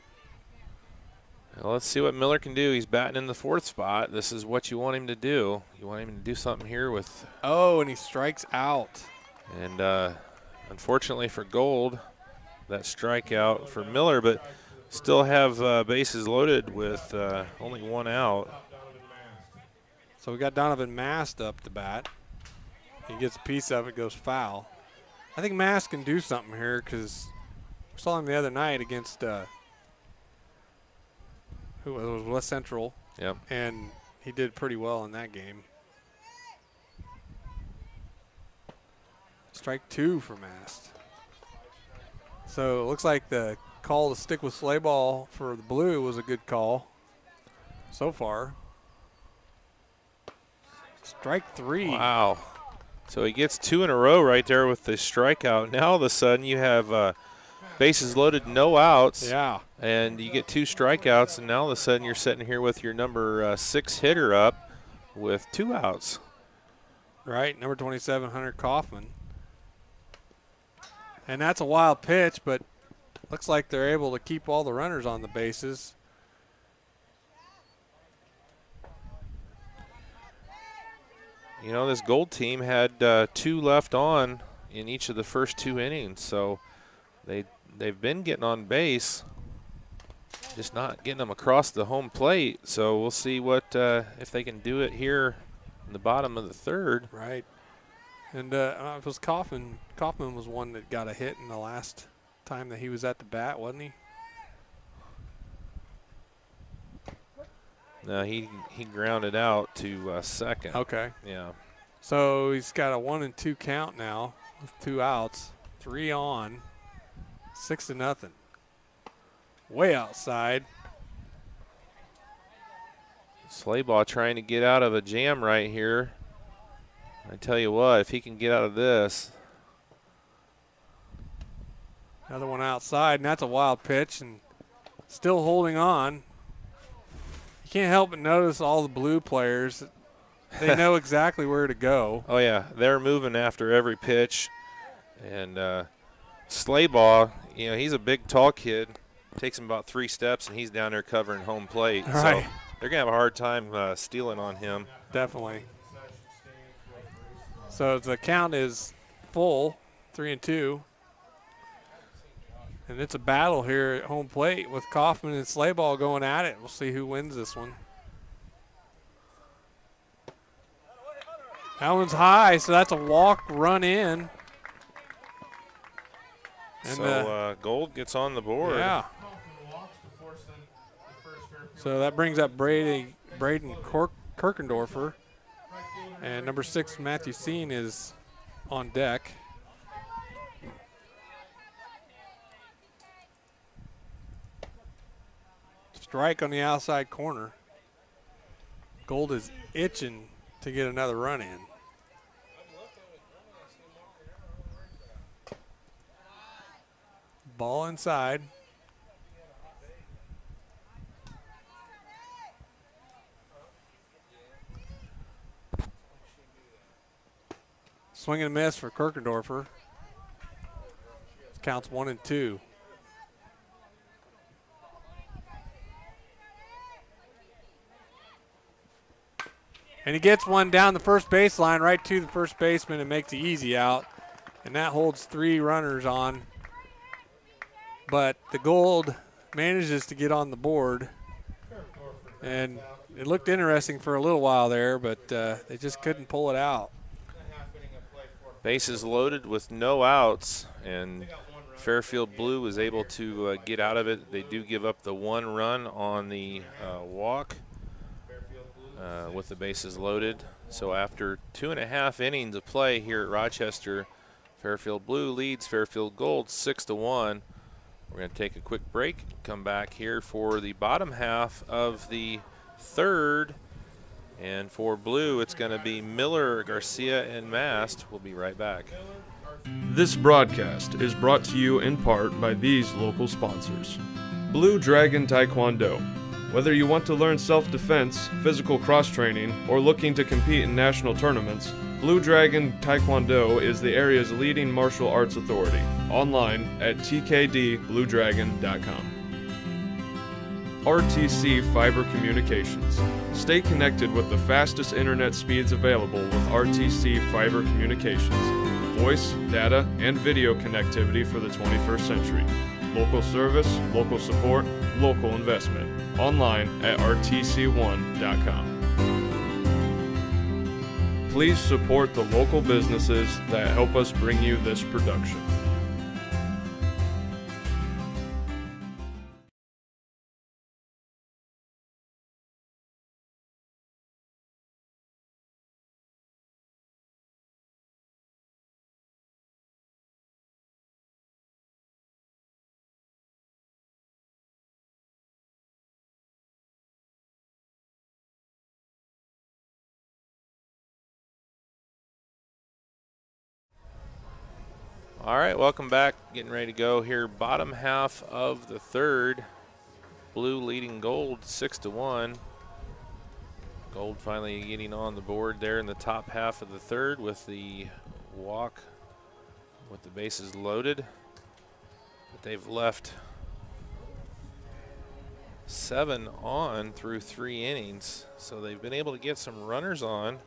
Well, let's see what Miller can do. He's batting in the 4th spot. This is what you want him to do. You want him to do something here with. Oh, and he strikes out. And unfortunately for Gold, that strikeout for Miller, but still have bases loaded with only 1 out. So we got Donovan Mast up to bat. He gets a piece of it, goes foul. I think Mast can do something here because we saw him the other night against who was West Central. Yep. And he did pretty well in that game. Strike 2 for Mast. So it looks like the call to stick with Slayball for the Blue was a good call so far. Strike 3. Wow. So he gets 2 in a row right there with the strikeout. Now all of a sudden you have bases loaded, no outs. Yeah. And you get 2 strikeouts, and now all of a sudden you're sitting here with your number 6 hitter up with 2 outs. Right, number 27, Hunter Kaufman. And that's a wild pitch, but looks like they're able to keep all the runners on the bases. You know, this Gold team had 2 left on in each of the first 2 innings, so they've been getting on base, just not getting them across the home plate. So we'll see what if they can do it here in the bottom of the 3rd. Right. And it was Kaufman. Kaufman was one that got a hit in the last time that he was at the bat, wasn't he? No, he grounded out to second. Okay. Yeah. So he's got a 1-2 count now with 2 outs, 3 on, 6-0. Way outside. Slayball trying to get out of a jam right here. I tell you what, if he can get out of this. Another one outside, and that's a wild pitch, and still holding on. You can't help but notice all the Blue players. They know exactly where to go. Oh, yeah. They're moving after every pitch. And Slaybaugh, you know, he's a big, tall kid. Takes him about 3 steps, and he's down there covering home plate. Right. So they're going to have a hard time stealing on him. Definitely. So the count is full, 3-2. And it's a battle here at home plate with Kaufman and Slaybaugh going at it. We'll see who wins this one. That one's high, so that's a walk, run in. And so Gold gets on the board. Yeah. So that brings up Braden Kirkendorfer. And number 6, Matthew Seen, is on deck. Strike on the outside corner. Gold is itching to get another run in. Ball inside. Swing and miss for Kirkendorfer. Counts 1-2. And he gets one down the first baseline right to the first baseman and makes the easy out. And that holds 3 runners on. But the Gold manages to get on the board. And it looked interesting for a little while there, but they just couldn't pull it out. Bases loaded with no outs, and Fairfield Blue was able to get out of it. They do give up the 1 run on the walk with the bases loaded. So after 2.5 innings of play here at Rochester, Fairfield Blue leads Fairfield Gold 6-1. We're going to take a quick break, come back here for the bottom half of the 3rd. And for Blue, it's going to be Miller, Garcia, and Mast. We'll be right back. This broadcast is brought to you in part by these local sponsors. Blue Dragon Taekwondo. Whether you want to learn self-defense, physical cross-training, or looking to compete in national tournaments, Blue Dragon Taekwondo is the area's leading martial arts authority. Online at tkdbluedragon.com. RTC Fiber Communications. Stay connected with the fastest internet speeds available with RTC Fiber Communications. Voice, data, and video connectivity for the 21st century. Local service, local support, local investment. Online at rtc1.com. Please support the local businesses that help us bring you this production. All right, welcome back. Getting ready to go here. Bottom half of the 3rd. Blue leading Gold 6-1. Gold finally getting on the board there in the top half of the 3rd with the walk with the bases loaded. But they've left 7 on through 3 innings. So they've been able to get some runners on,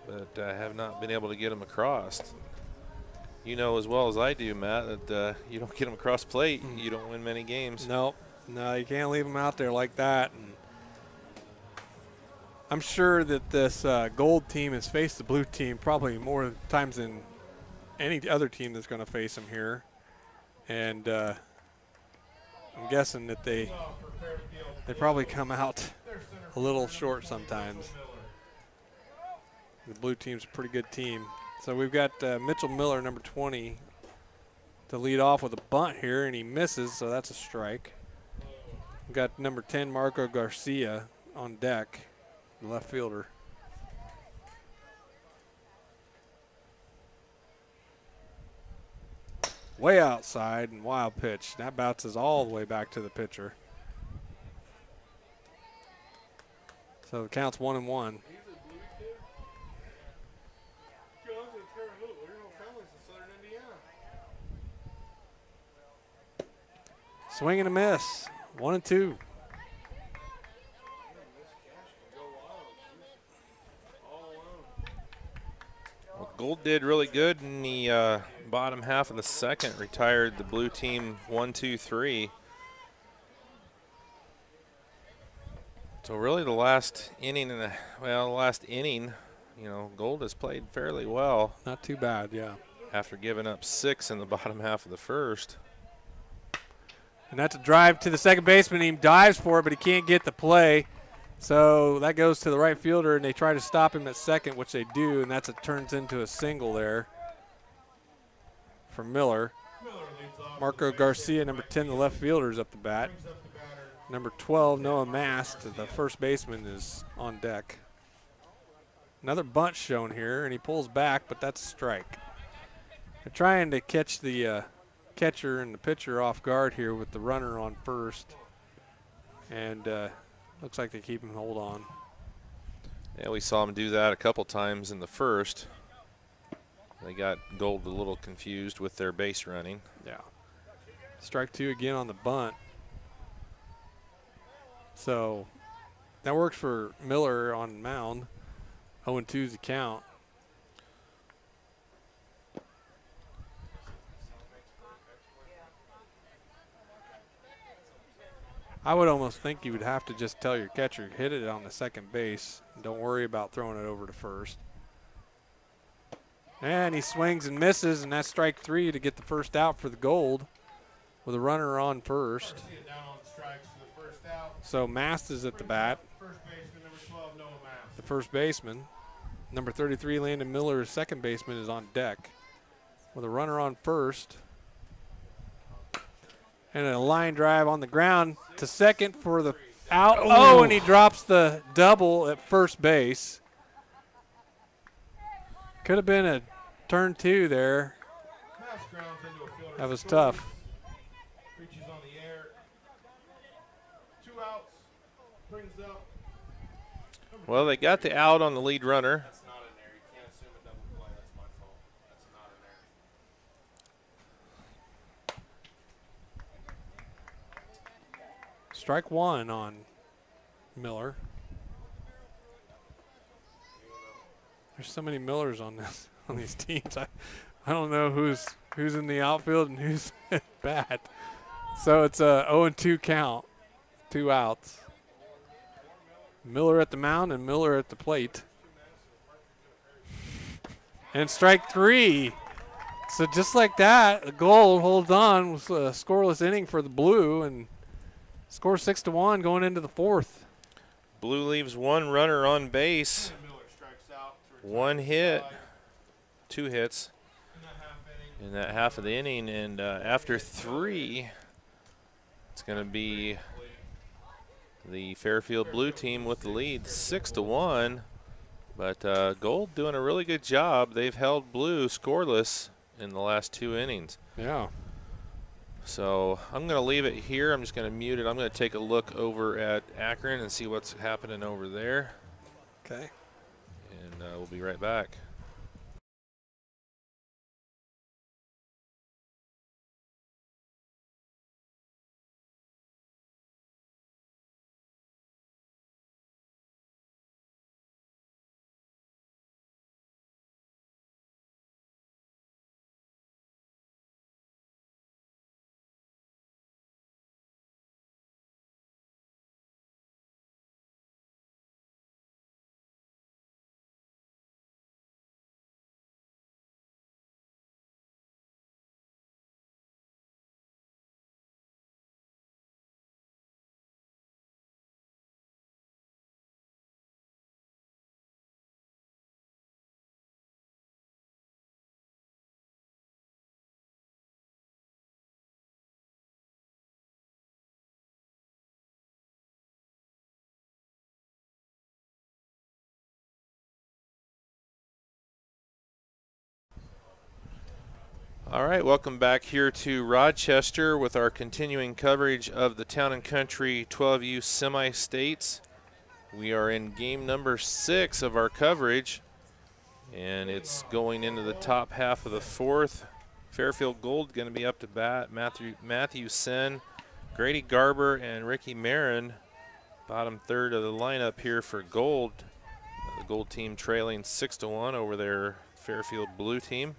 but have not been able to get them across. You know as well as I do, Matt, that you don't get them across plate, you don't win many games. Nope. No, you can't leave them out there like that. And I'm sure that this Gold team has faced the Blue team probably more times than any other team that's going to face them here. And I'm guessing that they probably come out a little short sometimes. The Blue team's a pretty good team. So we've got Mitchell Miller, number 20, to lead off with a bunt here, and he misses, so that's a strike. We've got number 10, Marco Garcia, on deck, the left fielder. Way outside and wild pitch. That bounces all the way back to the pitcher. So the count's 1-1. Swing and a miss. 1-2. Well, Gold did really good in the bottom half of the second, retired the blue team 1-2-3. So really the last inning, you know, Gold has played fairly well. Not too bad, yeah. After giving up 6 in the bottom half of the first. And that's a drive to the second baseman. He dives for it, but he can't get the play. So that goes to the right fielder, and they try to stop him at second, which they do, and turns into a single there for Miller. Marco Garcia, number 10, the left fielder, is up the bat. Number 12, Noah Mast, the first baseman, is on deck. Another bunt shown here, and he pulls back, but that's a strike. They're trying to catch the catcher and the pitcher off guard here with the runner on first, and looks like they keep him hold on. Yeah, we saw him do that a couple times in the first. They got Gold a little confused with their base running. Yeah. Strike 2 again on the bunt. So that works for Miller on mound. 0-2 is the count. I would almost think you would have to just tell your catcher, hit it on the second base. Don't worry about throwing it over to first. And he swings and misses, and that's strike 3 to get the first out for the Gold with a runner on first. So Mast is at the bat. The first baseman. Number 33, Landon Miller, second baseman, is on deck with a runner on first. And a line drive on the ground to second for the out. Oh, and he drops the double at first base. Could have been a turn 2 there. That was tough. Well, they got the out on the lead runner. Strike 1 on Miller. There's so many Millers on these teams. I don't know who's in the outfield and who's at bat. So it's a 0-2 count, 2 outs. Miller at the mound and Miller at the plate. And strike 3. So just like that, the Gold holds on with a scoreless inning for the Blue and score 6-1 going into the fourth. Blue leaves 1 runner on base. 1 hit, 2 hits in that half of the inning, and after 3, it's going to be the Fairfield Blue team with the lead, 6-1. But Gold doing a really good job. They've held Blue scoreless in the last 2 innings. Yeah. So I'm going to leave it here. I'm just going to mute it. I'm going to take a look over at Akron and see what's happening over there. Okay. And we'll be right back. All right, welcome back here to Rochester with our continuing coverage of the Town and Country 12U Semi-States. We are in game number 6 of our coverage, and it's going into the top half of the 4th. Fairfield Gold going to be up to bat. Matthew Sen, Grady Garber, and Ricky Marin, bottom third of the lineup here for Gold. The Gold team trailing 6-1 over their Fairfield Blue team.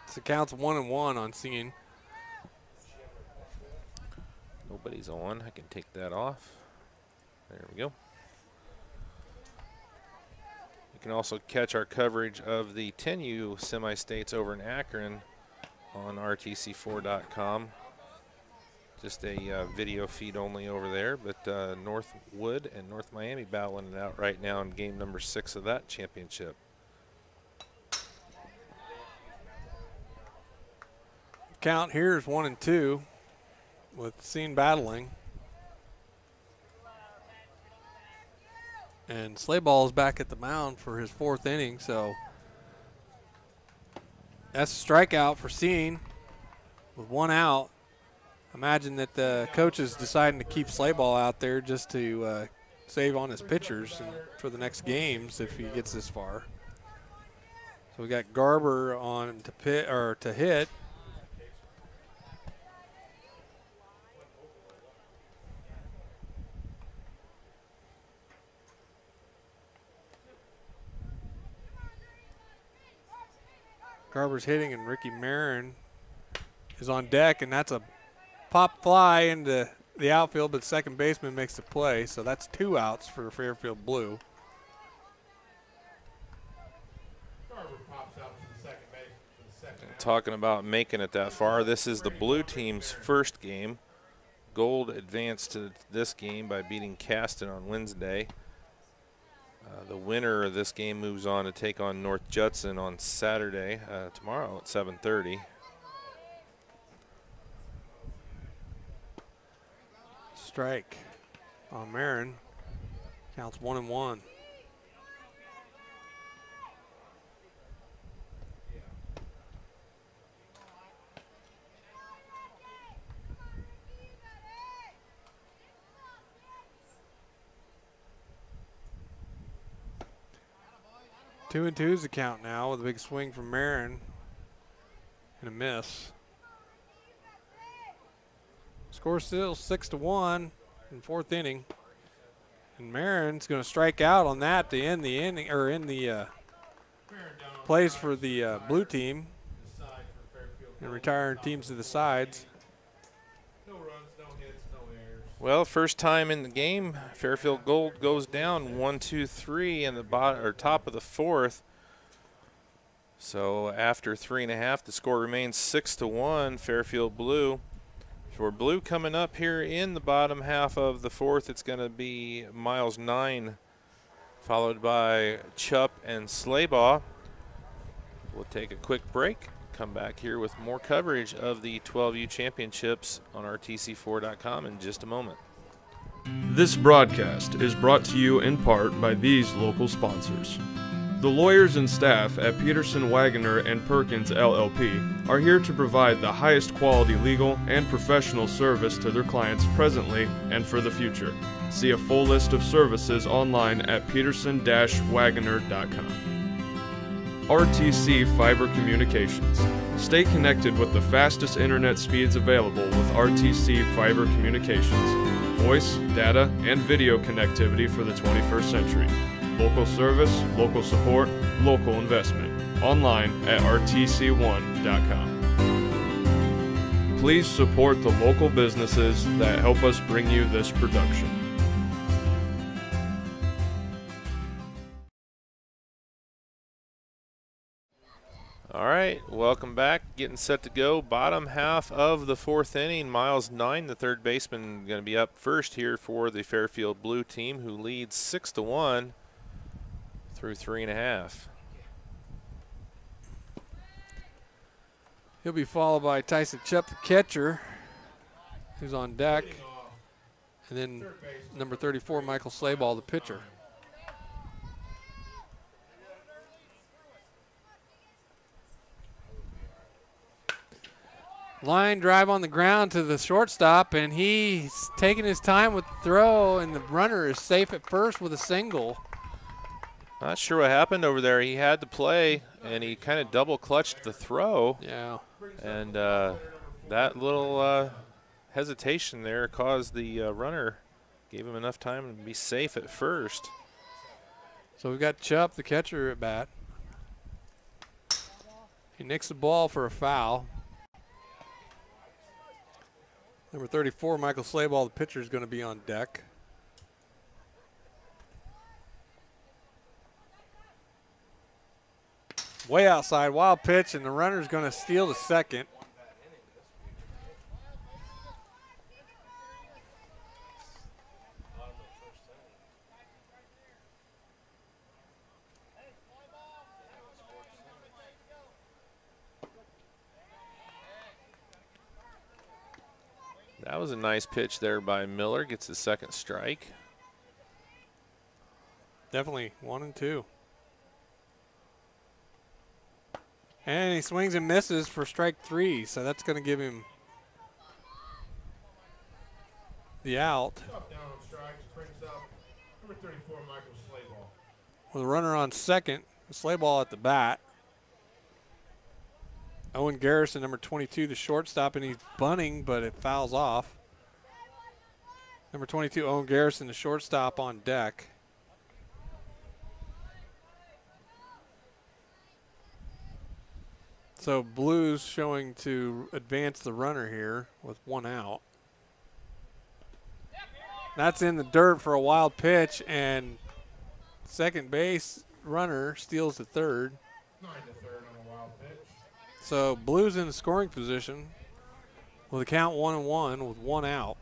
So it counts 1-1 on Scene. Nobody's on. I can take that off. There we go. You can also catch our coverage of the 10U semi-states over in Akron on rtc4.com. Just a video feed only over there, but Northwood and North Miami battling it out right now in game number 6 of that championship. Count here is 1-2 with Scene battling. And Slayball is back at the mound for his 4th inning, so that's a strikeout for Scene with 1 out. Imagine that the coach is deciding to keep Slayball out there just to save on his pitchers and for the next games if he gets this far. So we got Garber on to hit. Garber's hitting, and Ricky Marin is on deck, and that's a pop fly into the outfield, but second baseman makes the play, so that's 2 outs for Fairfield Blue. Garber pops out to the second base for the second out. Talking about making it that far, this is the Blue team's first game. Gold advanced to this game by beating Caston on Wednesday. The winner of this game moves on to take on North Judson on Saturday, tomorrow at 7:30. Strike on Marin. Counts 1-1. Two and 2's the count now with a big swing from Marin and a miss. Score still 6-1 in 4th inning. And Marin's going to strike out on that to end the inning, or in the plays for the Blue team and retire teams to the sides. No runs, no hits, no errors. Well, first time in the game, Fairfield Gold goes down 1-2-3 in the top of the 4th. So after 3.5, the score remains 6-1, Fairfield Blue. For Blue coming up here in the bottom half of the 4th, it's going to be Miles 9, followed by Chupp and Slaybaugh. We'll take a quick break, come back here with more coverage of the 12U championships on rtc4.com in just a moment. This broadcast is brought to you in part by these local sponsors. The lawyers and staff at Peterson, Wagoner & Perkins LLP are here to provide the highest quality legal and professional service to their clients presently and for the future. See a full list of services online at peterson-wagoner.com. RTC Fiber Communications. Stay connected with the fastest internet speeds available with RTC Fiber Communications. Voice, data, and video connectivity for the 21st century. Local service, local support, local investment. Online at rtc1.com. Please support the local businesses that help us bring you this production. All right, welcome back. Getting set to go. Bottom half of the 4th inning. Miles 9, the third baseman, going to be up first here for the Fairfield Blue team, who leads 6-1 through 3.5. He'll be followed by Tyson Chupp, the catcher, who's on deck. And then number 34, Michael Slayball, the pitcher. Line drive on the ground to the shortstop, and he's taking his time with the throw, and the runner is safe at first with a single. Not sure what happened over there. He had the play, and he kind of double clutched the throw. Yeah. And that little hesitation there caused the runner, gave him enough time to be safe at first. So we've got Chupp, the catcher, at bat. He nicks the ball for a foul. Number 34, Michael Slayball, the pitcher, is going to be on deck. Way outside, wild pitch, and the runner's going to steal to second. That was a nice pitch there by Miller. Gets the second strike. Definitely 1-2. And he swings and misses for strike 3, so that's going to give him the out. Up, down on strikes, brings up number 34, Michael Slayball. With a runner on second, Slayball at the bat. Owen Garrison, number 22, the shortstop, and he's bunting, but it fouls off. Number 22, Owen Garrison, the shortstop, on deck. So Blues showing to advance the runner here with one out. That's in the dirt for a wild pitch, and second base runner steals the third. 9 to third on a wild pitch. So Blues in the scoring position with a count 1-1 with one out.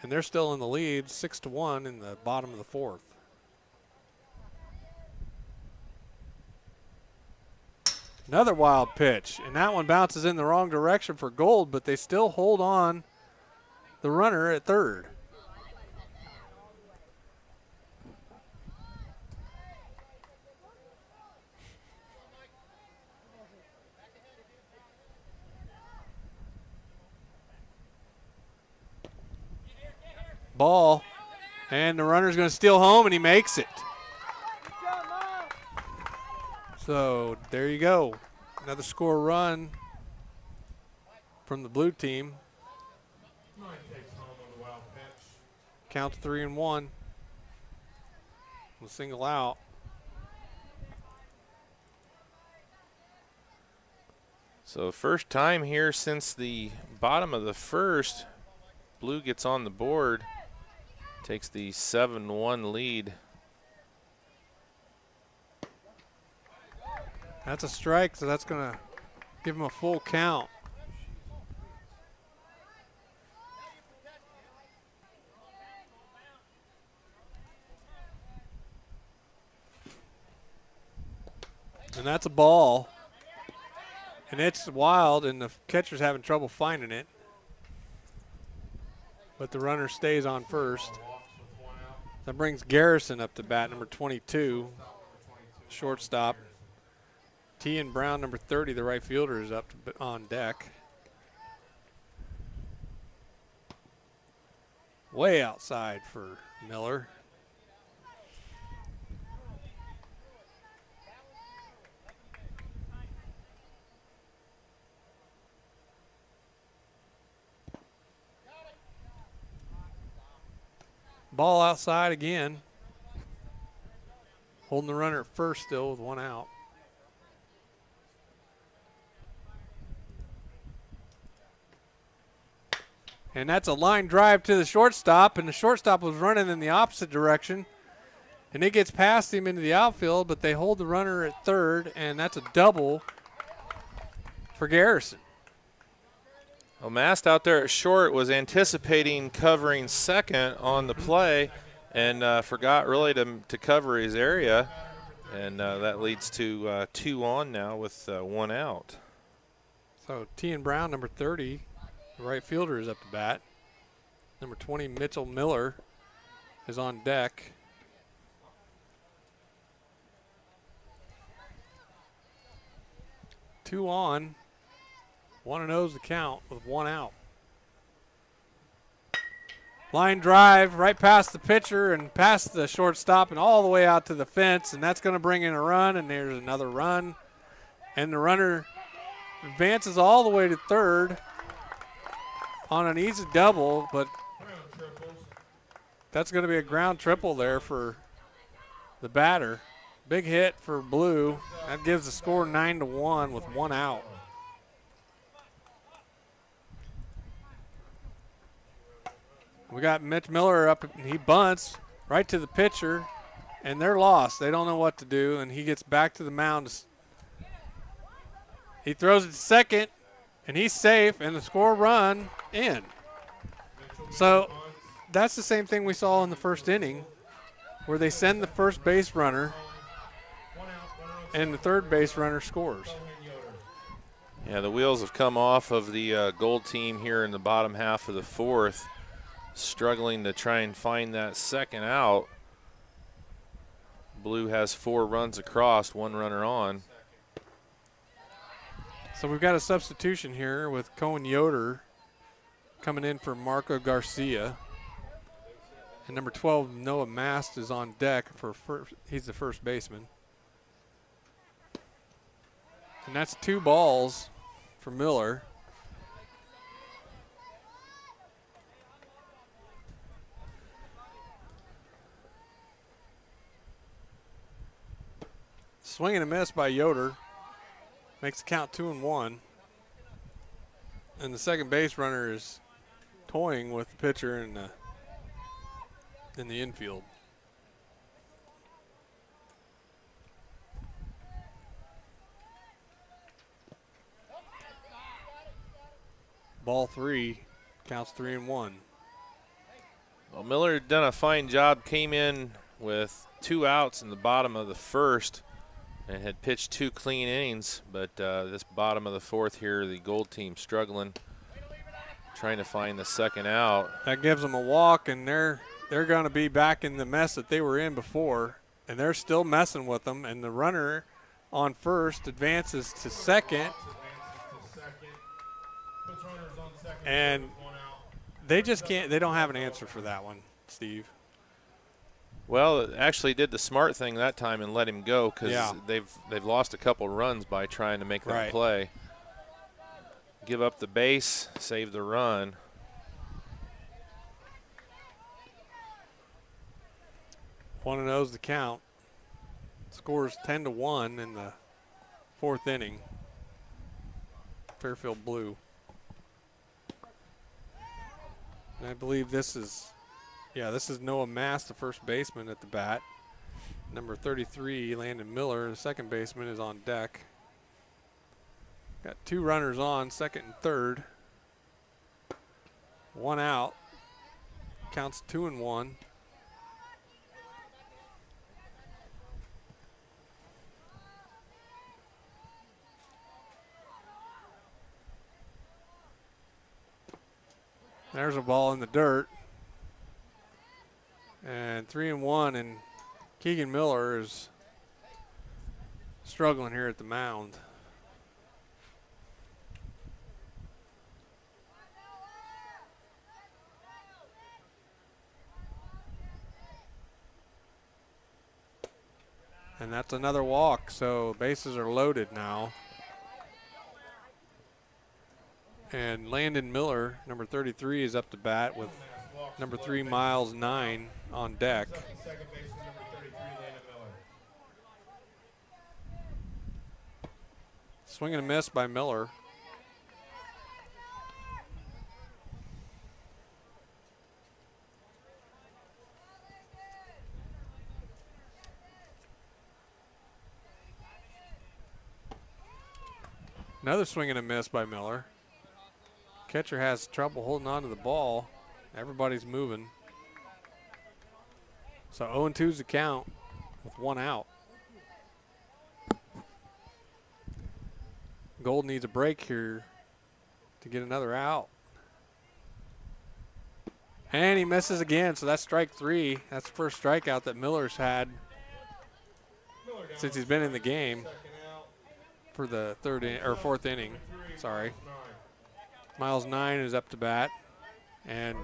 And they're still in the lead 6-1 in the bottom of the fourth. Another wild pitch, and that one bounces in the wrong direction for Gold, but they still hold on the runner at third. Ball, and the runner's going to steal home, and he makes it. So there you go. Another score run from the blue team. 9 takes home on the wild pitch. Counts 3-1. With a single out. So first time here since the bottom of the first, Blue gets on the board, takes the 7-1 lead. That's a strike, so that's going to give him a full count. And that's a ball. And it's wild, and the catcher's having trouble finding it. But the runner stays on first. That brings Garrison up to bat, number 22, shortstop. T. Brown, number 30, the right fielder, is up on deck. Way outside for Miller. Ball outside again. Holding the runner at first still with one out. And that's a line drive to the shortstop, and the shortstop was running in the opposite direction. And it gets past him into the outfield, but they hold the runner at third, and that's a double for Garrison. Well, Mast out there at short was anticipating covering second on the play and forgot really to cover his area. And that leads to 2 on now with 1 out. So T. Brown, number 30, the right fielder, is up to bat. Number 20, Mitchell Miller, is on deck. Two on, 1-0's the count with 1 out. Line drive right past the pitcher and past the shortstop and all the way out to the fence, and that's going to bring in a run, and there's another run. And the runner advances all the way to third on an easy double, but that's going to be a ground triple there for the batter. Big hit for Blue. That gives the score 9-1 with 1 out. We got Mitch Miller up, and he bunts right to the pitcher, and they're lost. They don't know what to do, and he gets back to the mound. He throws it to second, and he's safe, and the score run in. So that's the same thing we saw in the first inning, where they send the first base runner, and the third base runner scores. Yeah, the wheels have come off of the Gold team here in the bottom half of the fourth, struggling to try and find that second out. Blue has 4 runs across, 1 runner on. So we've got a substitution here with Cohen Yoder coming in for Marco Garcia. And number 12, Noah Mast, is on deck for he's the first baseman. And that's 2 balls for Miller. Swing and a miss by Yoder. Makes the count 2-1. And the second base runner is toying with the pitcher in the infield. Ball 3, counts 3-1. Well, Miller had done a fine job, came in with 2 outs in the bottom of the first and had pitched 2 clean innings, but this bottom of the fourth here, the Gold team struggling, trying to find the second out. That gives them a walk, and they're going to be back in the mess that they were in before, and they're still messing with them, and the runner on first advances to second, and they just can't, they don't have an answer for that one, Steve. Well, it actually did the smart thing that time and let him go, because they've lost a couple runs by trying to make that play. Give up the base, save the run. One and oh's the count. Scores 10-1 in the 4th inning. Fairfield Blue. And I believe this is Noah Mast, the first baseman at the bat. Number 33, Landon Miller, the second baseman, is on deck. Got 2 runners on, second and third. 1 out. Counts 2-1. There's a ball in the dirt. And 3-1, and Keegan Miller is struggling here at the mound. And that's another walk, so bases are loaded now. And Landon Miller, number 33, is up to bat with number 3, Miles 9, on deck. Swing and a miss by Miller. Another swing and a miss by Miller. Catcher has trouble holding on to the ball. Everybody's moving. So 0-2's the count with 1 out. Gold needs a break here to get another out. And he misses again, so that's strike 3. That's the first strikeout that Miller's had since he's been in the game for the 4th inning. Sorry. Miles 9 is up to bat, and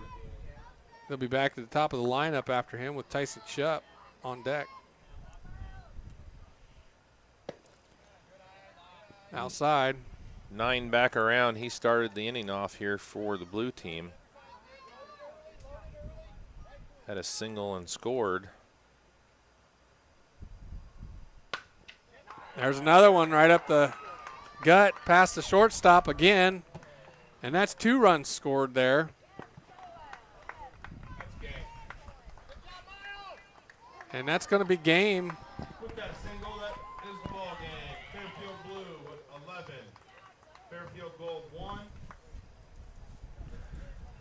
they'll be back at the top of the lineup after him with Tyson Shupp on deck. Outside. 9 back around. He started the inning off here for the blue team. Had a single and scored. There's another one right up the gut past the shortstop again. And that's 2 runs scored there. And that's going to be game. With that single, that is the ball game. Fairfield Blue with 11. Fairfield Gold 1.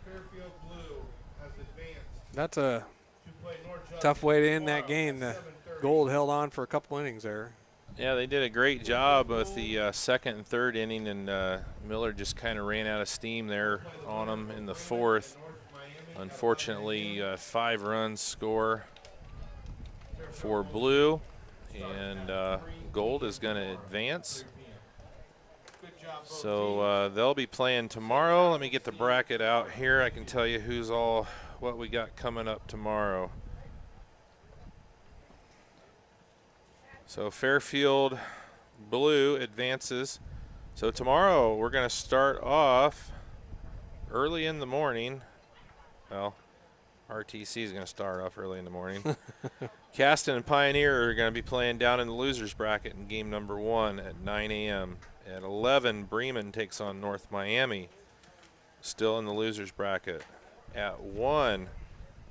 Fairfield Blue has advanced That's a to play North Judson tough way to end tomorrow that game. The at 7:30. Gold held on for a couple innings there. Yeah, they did a great job with the second and third inning, and Miller just kind of ran out of steam there on them in the fourth. Unfortunately, 5 runs score for blue, and gold is going to advance. So they'll be playing tomorrow. Let me get the bracket out here. I can tell you what we got coming up tomorrow. So Fairfield Blue advances. So tomorrow we're going to start off early in the morning. Well, RTC is going to start off early in the morning. Caston and Pioneer are going to be playing down in the losers bracket in game number 1 at 9 a.m. At 11, Bremen takes on North Miami, still in the losers bracket. At 1,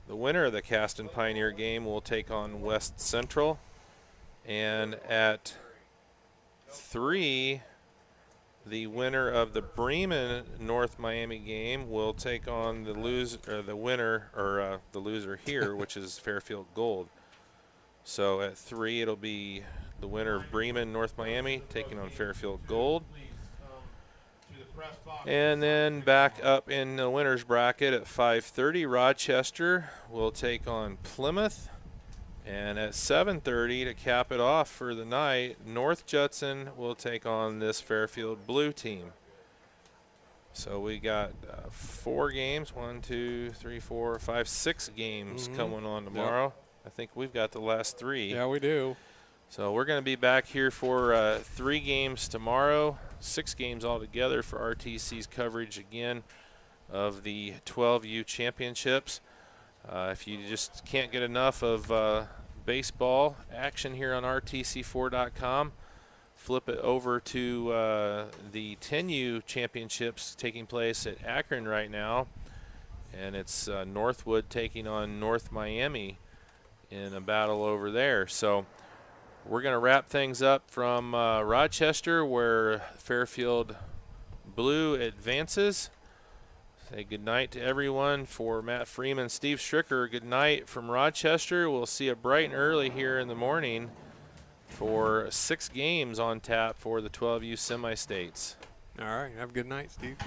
the winner of the Caston Pioneer game will take on West Central. And at 3, the winner of the Bremen North Miami game will take on the loser here, which is Fairfield Gold. So at 3, it'll be the winner of Bremen North Miami taking on Fairfield Gold. And then back up in the winners bracket at 5:30, Rochester will take on Plymouth. And at 7:30 to cap it off for the night, North Judson will take on this Fairfield Blue team. So we got 4 games, 6 games coming on tomorrow. Yep. I think we've got the last 3. Yeah, we do. So we're going to be back here for 3 games tomorrow, 6 games altogether for RTC's coverage again of the 12U championships. If you just can't get enough of baseball action here on RTC4.com, flip it over to the 10U championships taking place at Akron right now. And it's Northwood taking on North Miami in a battle over there. So we're going to wrap things up from Rochester, where Fairfield Blue advances. Say good night to everyone. For Matt Freeman, Steve Stricker, good night from Rochester. We'll see you bright and early here in the morning for 6 games on tap for the 12U semi-states. All right. Have a good night, Steve.